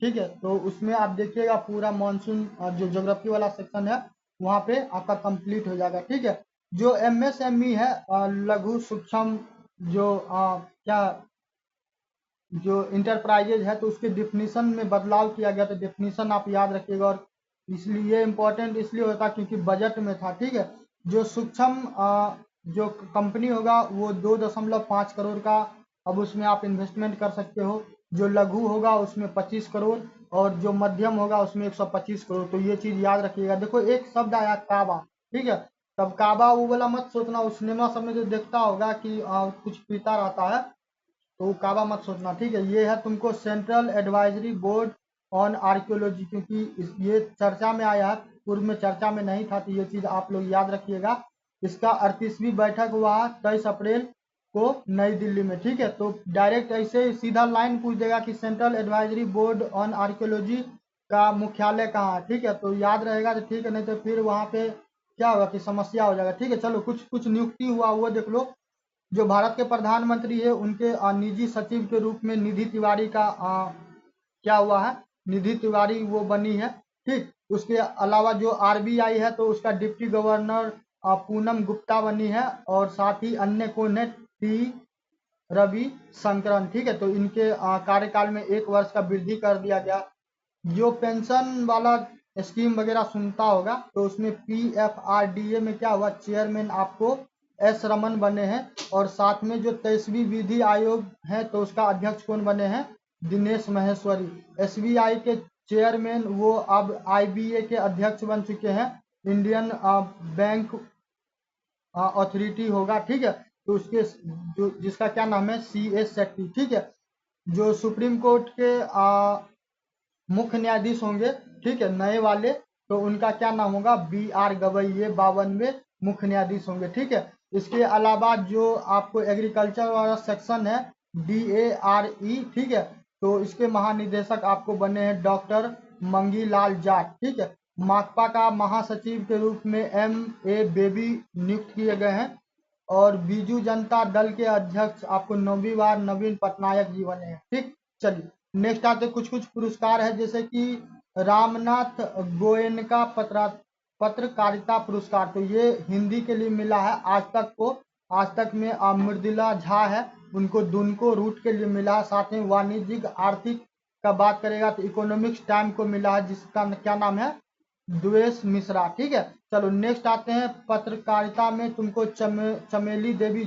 ठीक है। तो उसमें आप देखिएगा पूरा मानसून जो ज्योग्राफी वाला सेक्शन है, वहाँ पे आपका कंप्लीट हो जाएगा, ठीक है। जो MSME है, लघु सूक्ष्म जो क्या जो इंटरप्राइजेज है, तो उसके डिफिनीशन में बदलाव किया गया, तो डिफिनीशन आप याद रखिएगा। और इसलिए इम्पोर्टेंट इसलिए होता क्योंकि बजट में था, ठीक है। जो सूक्ष्म जो कंपनी होगा वो 2.5 करोड़ का, अब उसमें आप इन्वेस्टमेंट कर सकते हो। जो लघु होगा उसमें 25 करोड़, और जो मध्यम होगा उसमें 125 करोड़। तो ये चीज याद रखिएगा। देखो एक शब्द आया काबा, ठीक है। तब काबा वो वाला मत सोचना, उस सिनेमा सब में जो देखता होगा कि कुछ पीता रहता है, तो काबा मत सोचना, ठीक है। ये है तुमको central advisory board on archaeology, क्योंकि ये चर्चा में आया है, पूर्व में चर्चा में नहीं था, तो ये चीज आप लोग याद रखिएगा। इसका 38वीं बैठक हुआ 23 अप्रैल को नई दिल्ली में, ठीक है। तो डायरेक्ट ऐसे सीधा लाइन पूछ देगा कि central advisory board on archaeology का मुख्यालय कहाँ है, ठीक है। तो याद रहेगा तो ठीक है, नहीं तो फिर वहां पे क्या होगा कि समस्या हो जाएगा, ठीक है। चलो कुछ कुछ नियुक्ति हुआ वो देख लो। जो भारत के प्रधानमंत्री है, उनके निजी सचिव के रूप में निधि तिवारी का क्या हुआ है, निधि तिवारी वो बनी है, ठीक। उसके अलावा जो RBI है, तो उसका डिप्टी गवर्नर पूनम गुप्ता बनी है, और साथ ही अन्य को ने T रवि शंकरन, ठीक है। तो इनके कार्यकाल में 1 वर्ष का वृद्धि कर दिया गया। जो पेंशन वाला स्कीम वगैरह सुनता होगा, तो उसमें PFRDA में क्या हुआ, चेयरमैन आपको S रमन बने हैं। और साथ में जो 23वीं विधि आयोग है, तो उसका अध्यक्ष कौन बने हैं, दिनेश महेश्वरी। SBI के चेयरमैन वो अब IBA के अध्यक्ष बन चुके हैं, इंडियन बैंक अथॉरिटी होगा, ठीक है। तो उसके जो जिसका क्या नाम है, CS शेट्टी, ठीक है। जो सुप्रीम कोर्ट के मुख्य न्यायाधीश होंगे, ठीक है, नए वाले, तो उनका क्या नाम होगा, BR गवई, ये 52वें मुख्य न्यायाधीश होंगे, ठीक है। इसके अलावा जो आपको एग्रीकल्चर वाला सेक्शन है, DARE, ठीक है। तो इसके महानिदेशक आपको बने हैं डॉक्टर मंगी लाल जाट, ठीक है। माकपा का महासचिव के रूप में MA बेबी नियुक्त किए गए हैं। और बीजू जनता दल के अध्यक्ष आपको 9वीं बार नवीन पटनायक जी बने हैं, ठीक। चलिए नेक्स्ट आते कुछ कुछ पुरस्कार है, जैसे कि रामनाथ गोयनका पत्रकारिता पुरस्कार, तो ये हिंदी के लिए मिला है आज तक को। आज तक में मृदुला झा है, उनको दुनको रूट के लिए मिला है। साथ में वाणिज्यिक आर्थिक का बात करेगा तो इकोनॉमिक्स टाइम को मिला है, जिसका क्या नाम है, द्वेष मिश्रा। ठीक है, चलो नेक्स्ट आते हैं। पत्रकारिता में तुमको चमेली देवी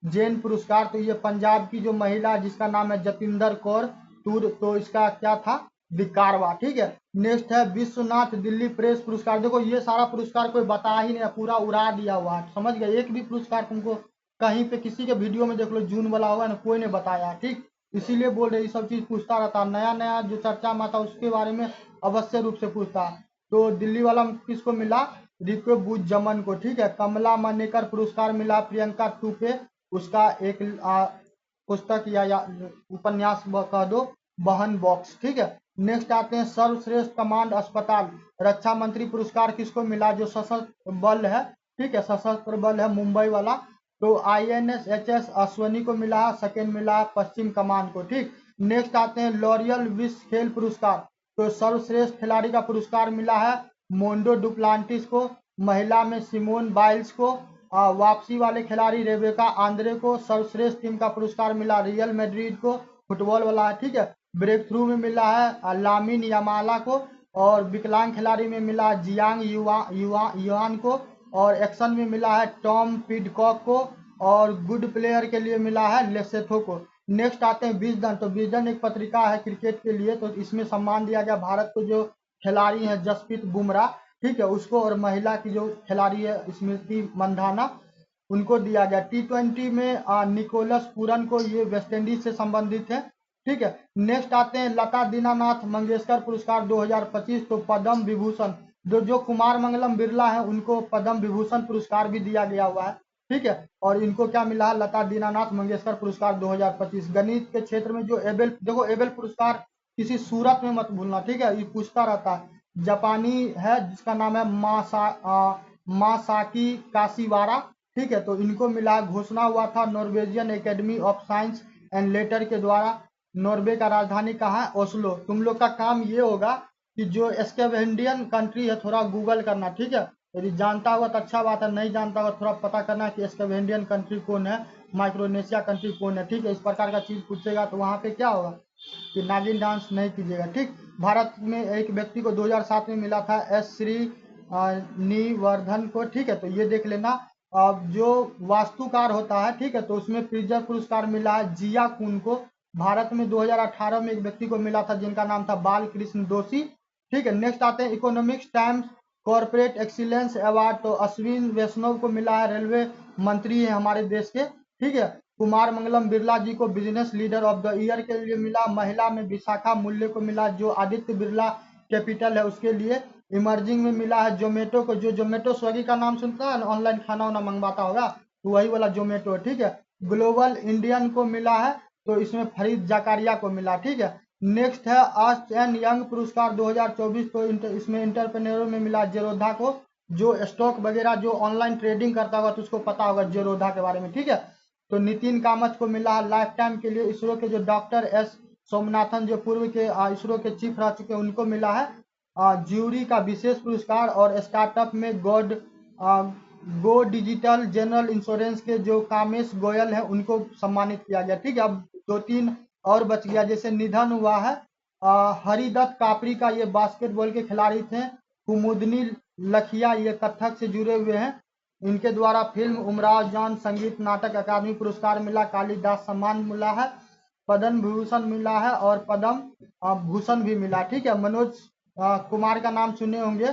जैन पुरस्कार, तो ये पंजाब की जो महिला है जिसका नाम है जतिंदर कौर टूर, तो इसका क्या था, विकारवा। ठीक है, नेक्स्ट है विश्वनाथ दिल्ली प्रेस पुरस्कार। देखो ये सारा पुरस्कार कोई बता ही नहीं, पूरा उड़ा दिया हुआ है, समझ गए। एक भी पुरस्कार तुमको कहीं पे किसी के वीडियो में देख लो, जून वाला होगा ना, कोई ने बताया। ठीक, इसीलिए बोल रहे ये सब चीज पूछता रहता, नया नया जो चर्चा में आता उसके बारे में अवश्य रूप से पूछता। तो दिल्ली वाला किसको मिला, रिको बुजमन को। ठीक है, कमला मानेकर पुरस्कार मिला प्रियंका टूपे, उसका एक पुस्तक या उपन्यास कह दो, बहन बॉक्स। ठीक है, नेक्स्ट आते हैं सर्वश्रेष्ठ कमांड अस्पताल। रक्षा मंत्री पुरस्कार किसको मिला, जो सशस्त्र बल है, ठीक है, सशस्त्र बल है मुंबई वाला, तो INS HS अश्वनी को मिला, सेकेंड मिला पश्चिम कमान को। ठीक, नेक्स्ट आते हैं लॉरियल विश्व खेल पुरस्कार, तो सर्वश्रेष्ठ खिलाड़ी का पुरस्कार मिला है मोंडो डुप्लांटिस को, महिला में सिमोन बाइल्स को, वापसी वाले खिलाड़ी रेबेका आंद्रे को, सर्वश्रेष्ठ टीम का पुरस्कार मिला रियल मैड्रिड को, फुटबॉल वाला है। ठीक है, ब्रेक थ्रू में मिला है लामिन यामाला को, और विकलांग खिलाड़ी में मिला जियांग युआन को, और एक्शन में मिला है टॉम पिडकॉक को, और गुड प्लेयर के लिए मिला है लेसेथो को। नेक्स्ट आते हैं विजडन, तो विजडन एक पत्रिका है क्रिकेट के लिए, तो इसमें सम्मान दिया गया भारत को जो खिलाड़ी हैं जसप्रीत बुमराह, ठीक है, उसको, और महिला की जो खिलाड़ी है स्मृति मंधाना, उनको दिया गया। T20 में निकोलस पूरन को, ये वेस्ट इंडीज से संबंधित है। ठीक है, नेक्स्ट आते हैं लता दीनानाथ मंगेशकर पुरस्कार 2025, तो पद्म विभूषण, जो कुमार मंगलम बिरला है उनको पद्म विभूषण पुरस्कार भी दिया गया हुआ है। ठीक है, और इनको क्या मिला है, लता दीनानाथ मंगेशकर पुरस्कार 2025। गणित के क्षेत्र में जो एबेल, देखो एबेल पुरस्कार किसी सूरत में मत भूलना, ठीक है, ये पूछता रहता है। जापानी है जिसका नाम है मासाकी काशीवारा। ठीक है, तो इनको मिला, घोषणा हुआ था Norwegian academy of science and later के द्वारा। नॉर्वे का राजधानी कहाँ है, ओस्लो। तुम लोग का काम ये होगा कि जो स्कैवेंडियन कंट्री है थोड़ा गूगल करना, ठीक है, यदि जानता होगा तो अच्छा बात है, नहीं जानता होगा थोड़ा पता करना कि स्कैवेंडियन कंट्री कौन है, माइक्रोनेशिया कंट्री कौन है। ठीक है, इस प्रकार का चीज पूछेगा तो वहाँ पे क्या होगा कि नागिन डांस नहीं कीजिएगा। ठीक, भारत में एक व्यक्ति को 2007 में मिला था एस श्री निवर्धन को। ठीक है, तो ये देख लेना। अब जो वास्तुकार होता है, ठीक है, तो उसमें प्रिजर पुरस्कार मिला है जिया कुन को। भारत में 2018 में एक व्यक्ति को मिला था जिनका नाम था बाल कृष्ण दोषी। ठीक है, नेक्स्ट आते हैं economics times corporate excellence award, तो अश्विन वैष्णव को मिला है, रेलवे मंत्री है हमारे देश के। ठीक है, कुमार मंगलम बिरला जी को business leader of the year के लिए मिला। महिला में विशाखा मूल्य को मिला, जो आदित्य बिरला कैपिटल है उसके लिए। इमर्जिंग में मिला है जोमेटो को, जो जोमेटो स्विगी का नाम सुनता है, ऑनलाइन खाना वाना मंगवाता होगा, तो वही वाला जोमेटो। ठीक है, ग्लोबल इंडियन को मिला है, तो इसमें फरीद जकारिया को मिला। ठीक है, नेक्स्ट है अर्स्ट एंड यंग पुरस्कार 2024, तो इसमें इंटरप्रेन्योर में मिला जेरोधा को, जो स्टॉक वगैरह जो ऑनलाइन ट्रेडिंग करता होगा तो उसको पता होगा जेरोधा के बारे में। ठीक है, तो नितिन कामत को मिला लाइफ टाइम के लिए। इसरो के जो डॉक्टर एस सोमनाथन जो पूर्व के इसरो के चीफ रह चुके हैं उनको मिला है ज्यूरी का विशेष पुरस्कार। और स्टार्टअप में गो डिजिटल जनरल इंश्योरेंस के जो कामेश गोयल है उनको सम्मानित किया गया। ठीक है, अब 2-3 और बच गया। जैसे निधन हुआ है हरिदत्त कापरी का, ये बास्केटबॉल के खिलाड़ी थे। कुमुदनी लखिया ये कथक से जुड़े हुए हैं, इनके द्वारा फिल्म उमराव जान संगीत नाटक अकादमी पुरस्कार मिला। कालिदास सम्मान मिला है, पद्म विभूषण मिला है, और पद्म भूषण भी मिला। ठीक है, मनोज कुमार का नाम सुने होंगे,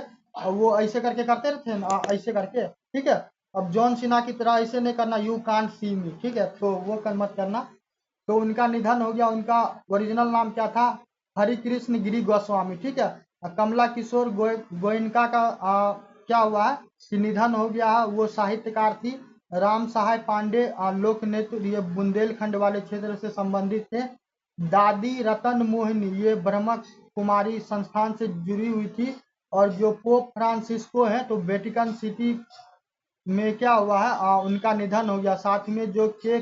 वो ऐसे करके करते रहते हैं ऐसे करके। ठीक है, अब जॉन सिन्हा की तरह ऐसे नहीं करना, यू कांट सी मी। ठीक है, तो वो मत करना। तो उनका निधन हो गया। उनका ओरिजिनल नाम क्या था, हरिकृष्ण गिरी गोस्वामी। ठीक है, कमला किशोर गोयनका का क्या हुआ है कि निधन हो गया है, वो साहित्यकार थी। राम सहाय पांडे लोक नृत्य, ये बुंदेलखंड वाले क्षेत्र से संबंधित थे। दादी रतन मोहिनी ये ब्रह्म कुमारी संस्थान से जुड़ी हुई थी। और जो पोप फ्रांसिस्को है तो वेटिकन सिटी में क्या हुआ है उनका निधन हो गया। साथ में जो के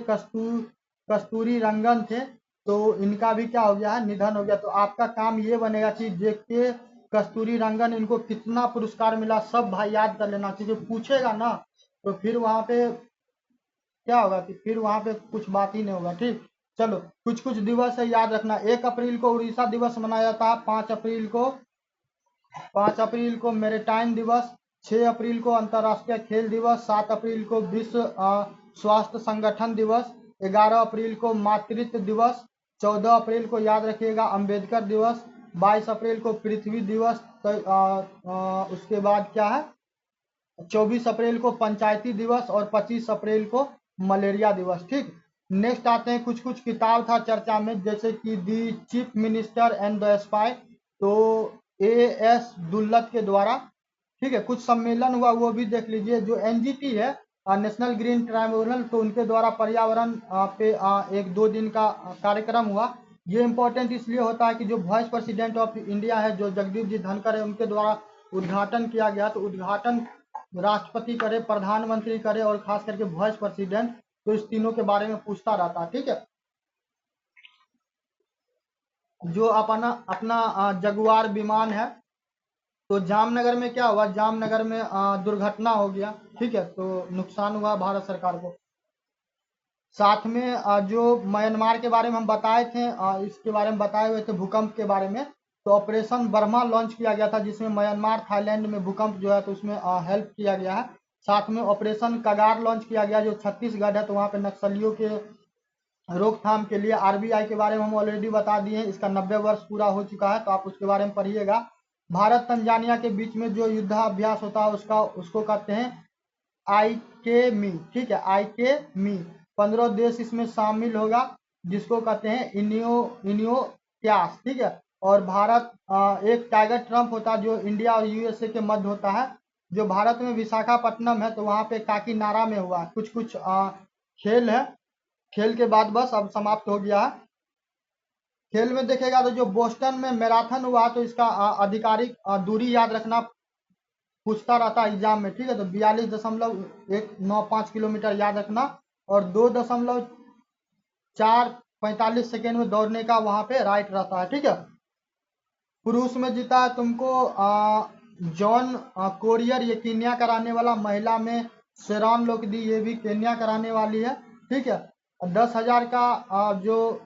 कस्तूरी रंगन थे तो इनका भी क्या हो गया है, निधन हो गया। तो आपका काम ये बनेगा कि जे के कस्तूरी रंगन, इनको कितना पुरस्कार मिला सब भाई याद कर लेना, क्योंकि पूछेगा ना तो फिर वहां पे क्या होगा कि फिर वहां पे कुछ बात ही नहीं होगा। ठीक, चलो कुछ कुछ दिवस है याद रखना। 1 अप्रैल को उड़ीसा दिवस मनाया जाता है, 5 अप्रैल को मैरीटाइम दिवस, 6 अप्रैल को अंतर्राष्ट्रीय खेल दिवस, 7 अप्रैल को विश्व स्वास्थ्य संगठन दिवस, 11 अप्रैल को मातृत्व दिवस, 14 अप्रैल को याद रखिएगा अम्बेडकर दिवस, 22 अप्रैल को पृथ्वी दिवस, उसके बाद क्या है 24 अप्रैल को पंचायती दिवस और 25 अप्रैल को मलेरिया दिवस। ठीक, नेक्स्ट आते हैं, कुछ कुछ किताब था चर्चा में, जैसे कि the chief minister and the spy, तो A.S. दुल्लत के द्वारा। ठीक है, कुछ सम्मेलन हुआ वो भी देख लीजिए। जो NGT है, नेशनल ग्रीन ट्राइब्यूनल, तो उनके द्वारा पर्यावरण पे 1-2 दिन का कार्यक्रम हुआ। ये इंपॉर्टेंट इसलिए होता है कि जो वाइस प्रेसिडेंट ऑफ इंडिया है, जो जगदीप जी धनखड़ है, उनके द्वारा उद्घाटन किया गया। तो उद्घाटन राष्ट्रपति करे, प्रधानमंत्री करे और खास करके वाइस प्रेसिडेंट, तो इस तीनों के बारे में पूछता रहता है। ठीक है, जो अपना अपना जगुआर विमान है, तो जामनगर में क्या हुआ, जामनगर में दुर्घटना हो गया। ठीक है, तो नुकसान हुआ भारत सरकार को। साथ में जो म्यांमार के बारे में हम बताए थे, इसके बारे में बताए हुए थे भूकंप के बारे में, तो ऑपरेशन बर्मा लॉन्च किया गया था, जिसमें म्यांमार थाईलैंड में भूकंप जो है तो उसमें हेल्प किया गया है। साथ में ऑपरेशन कगार लॉन्च किया गया, जो छत्तीसगढ़ है, तो वहाँ पे नक्सलियों के रोकथाम के लिए। RBI के बारे में हम ऑलरेडी बता दिए हैं, इसका 90 वर्ष पूरा हो चुका है, तो आप उसके बारे में पढ़िएगा। भारत तंजानिया के बीच में जो युद्धाभ्यास होता है उसको कहते हैं IKMI। ठीक है, IKMI 15 देश इसमें शामिल होगा, जिसको कहते हैं इनियोत्यास। ठीक है, और भारत एक टाइगर ट्रम्प होता है जो इंडिया और USA के मध्य होता है। जो भारत में विशाखापट्टनम है, तो वहाँ पे काकीनाडा में हुआ। कुछ कुछ खेल है, खेल के बाद बस अब समाप्त हो गया है। खेल में देखेगा तो जो बोस्टन में मैराथन हुआ, तो इसका आधिकारिक दूरी याद रखना, पूछता रहता है एग्जाम में। ठीक है, तो 42.195 किलोमीटर याद रखना, और 2.445 सेकेंड में दौड़ने का वहां पे राइट रहता है। ठीक है, पुरुष में जीता है तुमको जॉन कोरियर, ये कीनिया कराने वाला। महिला में शेरॉन लोकदी, ये भी केन्या कराने वाली है। ठीक है, 10,000 का जो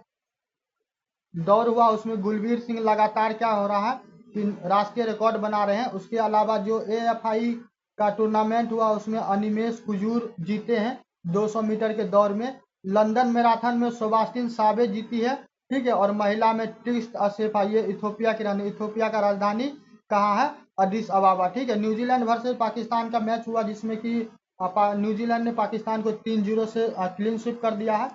दौड़ हुआ, उसमें गुलबीर सिंह लगातार क्या हो रहा है कि राष्ट्रीय रिकॉर्ड बना रहे हैं। उसके अलावा जो AFI का टूर्नामेंट हुआ, उसमें अनिमेश कुजूर जीते हैं 200 मीटर के दौड़ में। लंदन मैराथन में सेबास्टियन साबे जीती है। ठीक है, और महिला में ट्रिस्ट असेफा, ये इथोपिया की रानी। इथोपिया का राजधानी कहाँ है, अदिस अबाबा। ठीक है, न्यूजीलैंड वर्सेस पाकिस्तान का मैच हुआ, जिसमें कि न्यूजीलैंड ने पाकिस्तान को 3-0 से क्लीन स्वीप कर दिया है।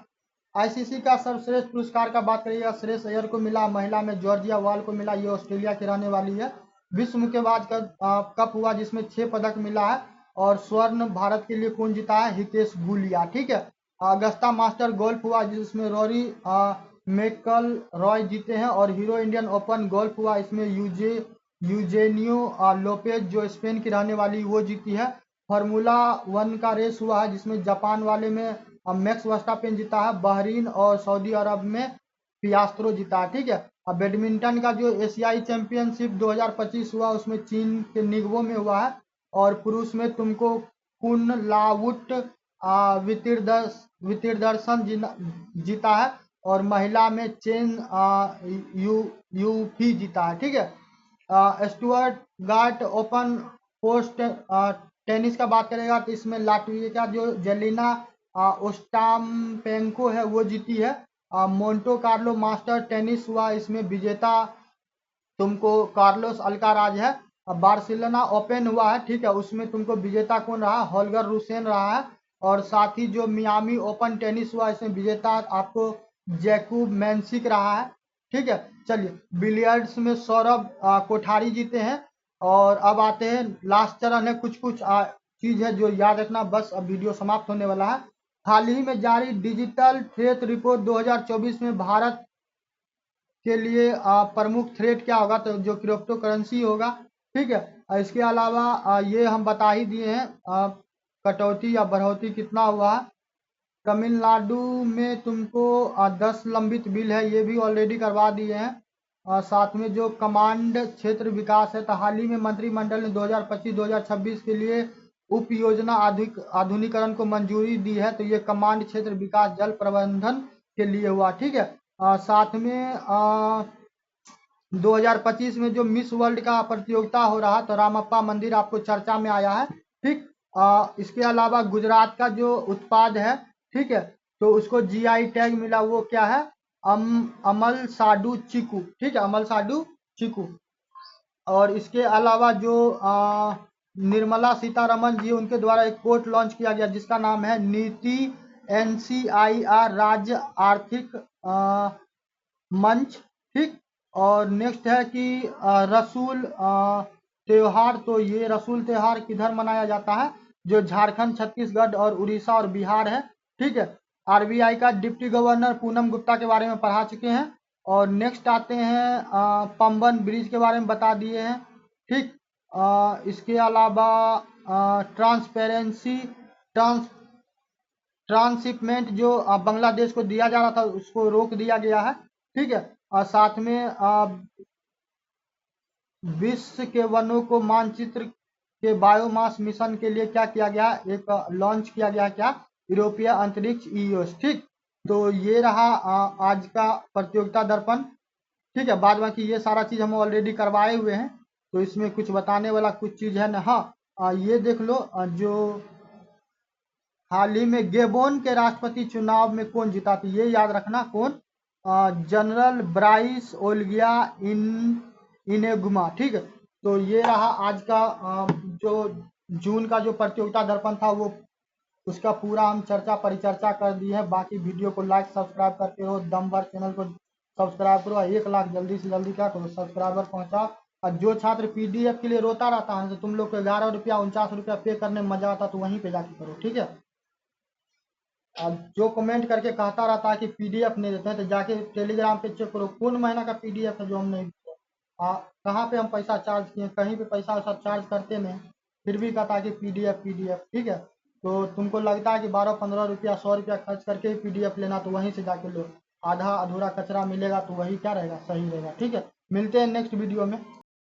ICC का सर्वश्रेष्ठ पुरस्कार का बात करिएगा, श्रेयस अय्यर को मिला। महिला में जॉर्जिया वॉल को मिला, ये ऑस्ट्रेलिया की रहने वाली है। विश्व मुक्केबाज कप हुआ, जिसमें 6 पदक मिला है, और स्वर्ण भारत के लिए कौन जीता है, हितेश गुलिया। ठीक है, अगस्ता मास्टर गोल्फ हुआ, जिसमें रोरी मैकल रॉय जीते हैं, और हीरो इंडियन ओपन गोल्फ हुआ, इसमें यूजेनियो लोपेज, जो स्पेन की रहने वाली, वो जीती है। फार्मूला 1 का रेस हुआ है, जिसमें जापान वाले में मैक्स वर्स्टापेन जीता है, बहरीन और सऊदी अरब में पियास्त्रो जीता है। ठीक है, अब बैडमिंटन का जो एशियाई चैंपियनशिप 2025 हुआ, उसमें चीन के निगवो में हुआ है। और पुरुष में तुमको कुनलावुट वितिर्दर्शन जीता है, और महिला में चेन यूफी जीता है। ठीक है, स्टुअर्ट गार्ट ओपन पोस्ट टेनिस का बात करेगा, तो इसमें लाटविया का जो जेलिना ओस्टापेंको है, वो जीती है। मोन्टो कार्लो मास्टर टेनिस हुआ, इसमें विजेता तुमको कार्लोस अल्काराज है। अब बार्सिलोना ओपन हुआ है, ठीक है, उसमें तुमको विजेता कौन रहा, होल्गर रूसेन रहा है। और साथ ही जो मियामी ओपन टेनिस हुआ, इसमें विजेता आपको जैकूब मैंसिक रहा है। ठीक है, चलिए बिलियर्ड्स में सौरभ कोठारी जीते हैं। और अब आते हैं लास्ट चरण है, कुछ कुछ चीज है जो याद रखना, बस अब वीडियो समाप्त होने वाला है। हाल ही में जारी डिजिटल थ्रेट रिपोर्ट 2024 में भारत के लिए प्रमुख थ्रेट क्या होगा, तो जो क्रिप्टो करेंसी होगा। ठीक है, इसके अलावा ये हम बता ही दिए हैं कटौती या बढ़ोतरी कितना हुआ है। तमिलनाडु में तुमको 10 लंबित बिल है, ये भी ऑलरेडी करवा दिए हैं। साथ में जो कमांड क्षेत्र विकास है, तो हाल ही में मंत्रिमंडल ने 2025-2026 के लिए उप योजना आधुनिकीकरण को मंजूरी दी है। तो ये कमांड क्षेत्र विकास जल प्रबंधन के लिए हुआ, ठीक है। साथ में 2025 में जो मिस वर्ल्ड का प्रतियोगिता हो रहा, तो रामप्पा मंदिर आपको चर्चा में आया है, ठीक। इसके अलावा गुजरात का जो उत्पाद है, ठीक है, तो उसको जीआई टैग मिला, वो क्या है, अमल साडू चीकू, ठीक है, अमल साडू चीकू। और इसके अलावा जो निर्मला सीतारमन जी, उनके द्वारा एक पोर्ट लॉन्च किया गया जिसका नाम है नीति NCIR राज्य आर्थिक मंच, ठीक। और नेक्स्ट है कि रसूल त्योहार, तो ये रसूल त्योहार किधर मनाया जाता है, जो झारखंड, छत्तीसगढ़ और उड़ीसा और बिहार है, ठीक है। आरबीआई का डिप्टी गवर्नर पूनम गुप्ता के बारे में पढ़ा चुके हैं। और नेक्स्ट आते हैं पंबन ब्रिज के बारे में बता दिए हैं, ठीक। इसके अलावा ट्रांसशिपमेंट जो बांग्लादेश को दिया जा रहा था, उसको रोक दिया गया है, ठीक है। और साथ में विश्व के वनों को मानचित्र के बायोमास मिशन के लिए क्या किया गया, एक लॉन्च किया गया, क्या, यूरोपीय अंतरिक्ष ईओएस, ठीक। तो ये रहा आज का प्रतियोगिता दर्पण, ठीक है। बाद बाकी ये सारा चीज हम ऑलरेडी करवाए हुए हैं, तो इसमें कुछ बताने वाला कुछ चीज है ना। हाँ, ये देख लो, जो हाल ही में गेबोन के राष्ट्रपति चुनाव में कौन जीता, तो ये याद रखना, कौन, जनरल ब्राइस ओलिया इनेगुमा, ठीक है। तो ये रहा आज का जो जून का जो प्रतियोगिता दर्पण था, वो उसका पूरा हम चर्चा परिचर्चा कर दी है। बाकी वीडियो को लाइक सब्सक्राइब करते रहो, दम भर चैनल को सब्सक्राइब करो, 1 लाख जल्दी से जल्दी क्या करो, सब्सक्राइबर पहुंचाओ। और जो छात्र पीडीएफ के लिए रोता रहता है, तो तुम लोग को 11 रुपया 49 रुपया पे करने में मजा आता, तो वहीं पे जाके करो, ठीक है। अब जो कमेंट करके कहता रहता है कि पीडीएफ नहीं देते हैं, तो जाके टेलीग्राम पे चेक करो कौन महीना का पीडीएफ है जो हम नहीं देते। कहाँ पे हम पैसा चार्ज किए, कहीं पे पैसा वैसा चार्ज करते नहीं, फिर भी कहता है कि पीडीएफ पीडीएफ, ठीक है। तो तुमको लगता है कि 12-15 रुपया 100 रुपया खर्च करके ही पीडीएफ लेना, तो वहीं से जाके लो। आधा अधूरा कचरा मिलेगा तो वही क्या रहेगा, सही रहेगा, ठीक है। मिलते हैं नेक्स्ट वीडियो में।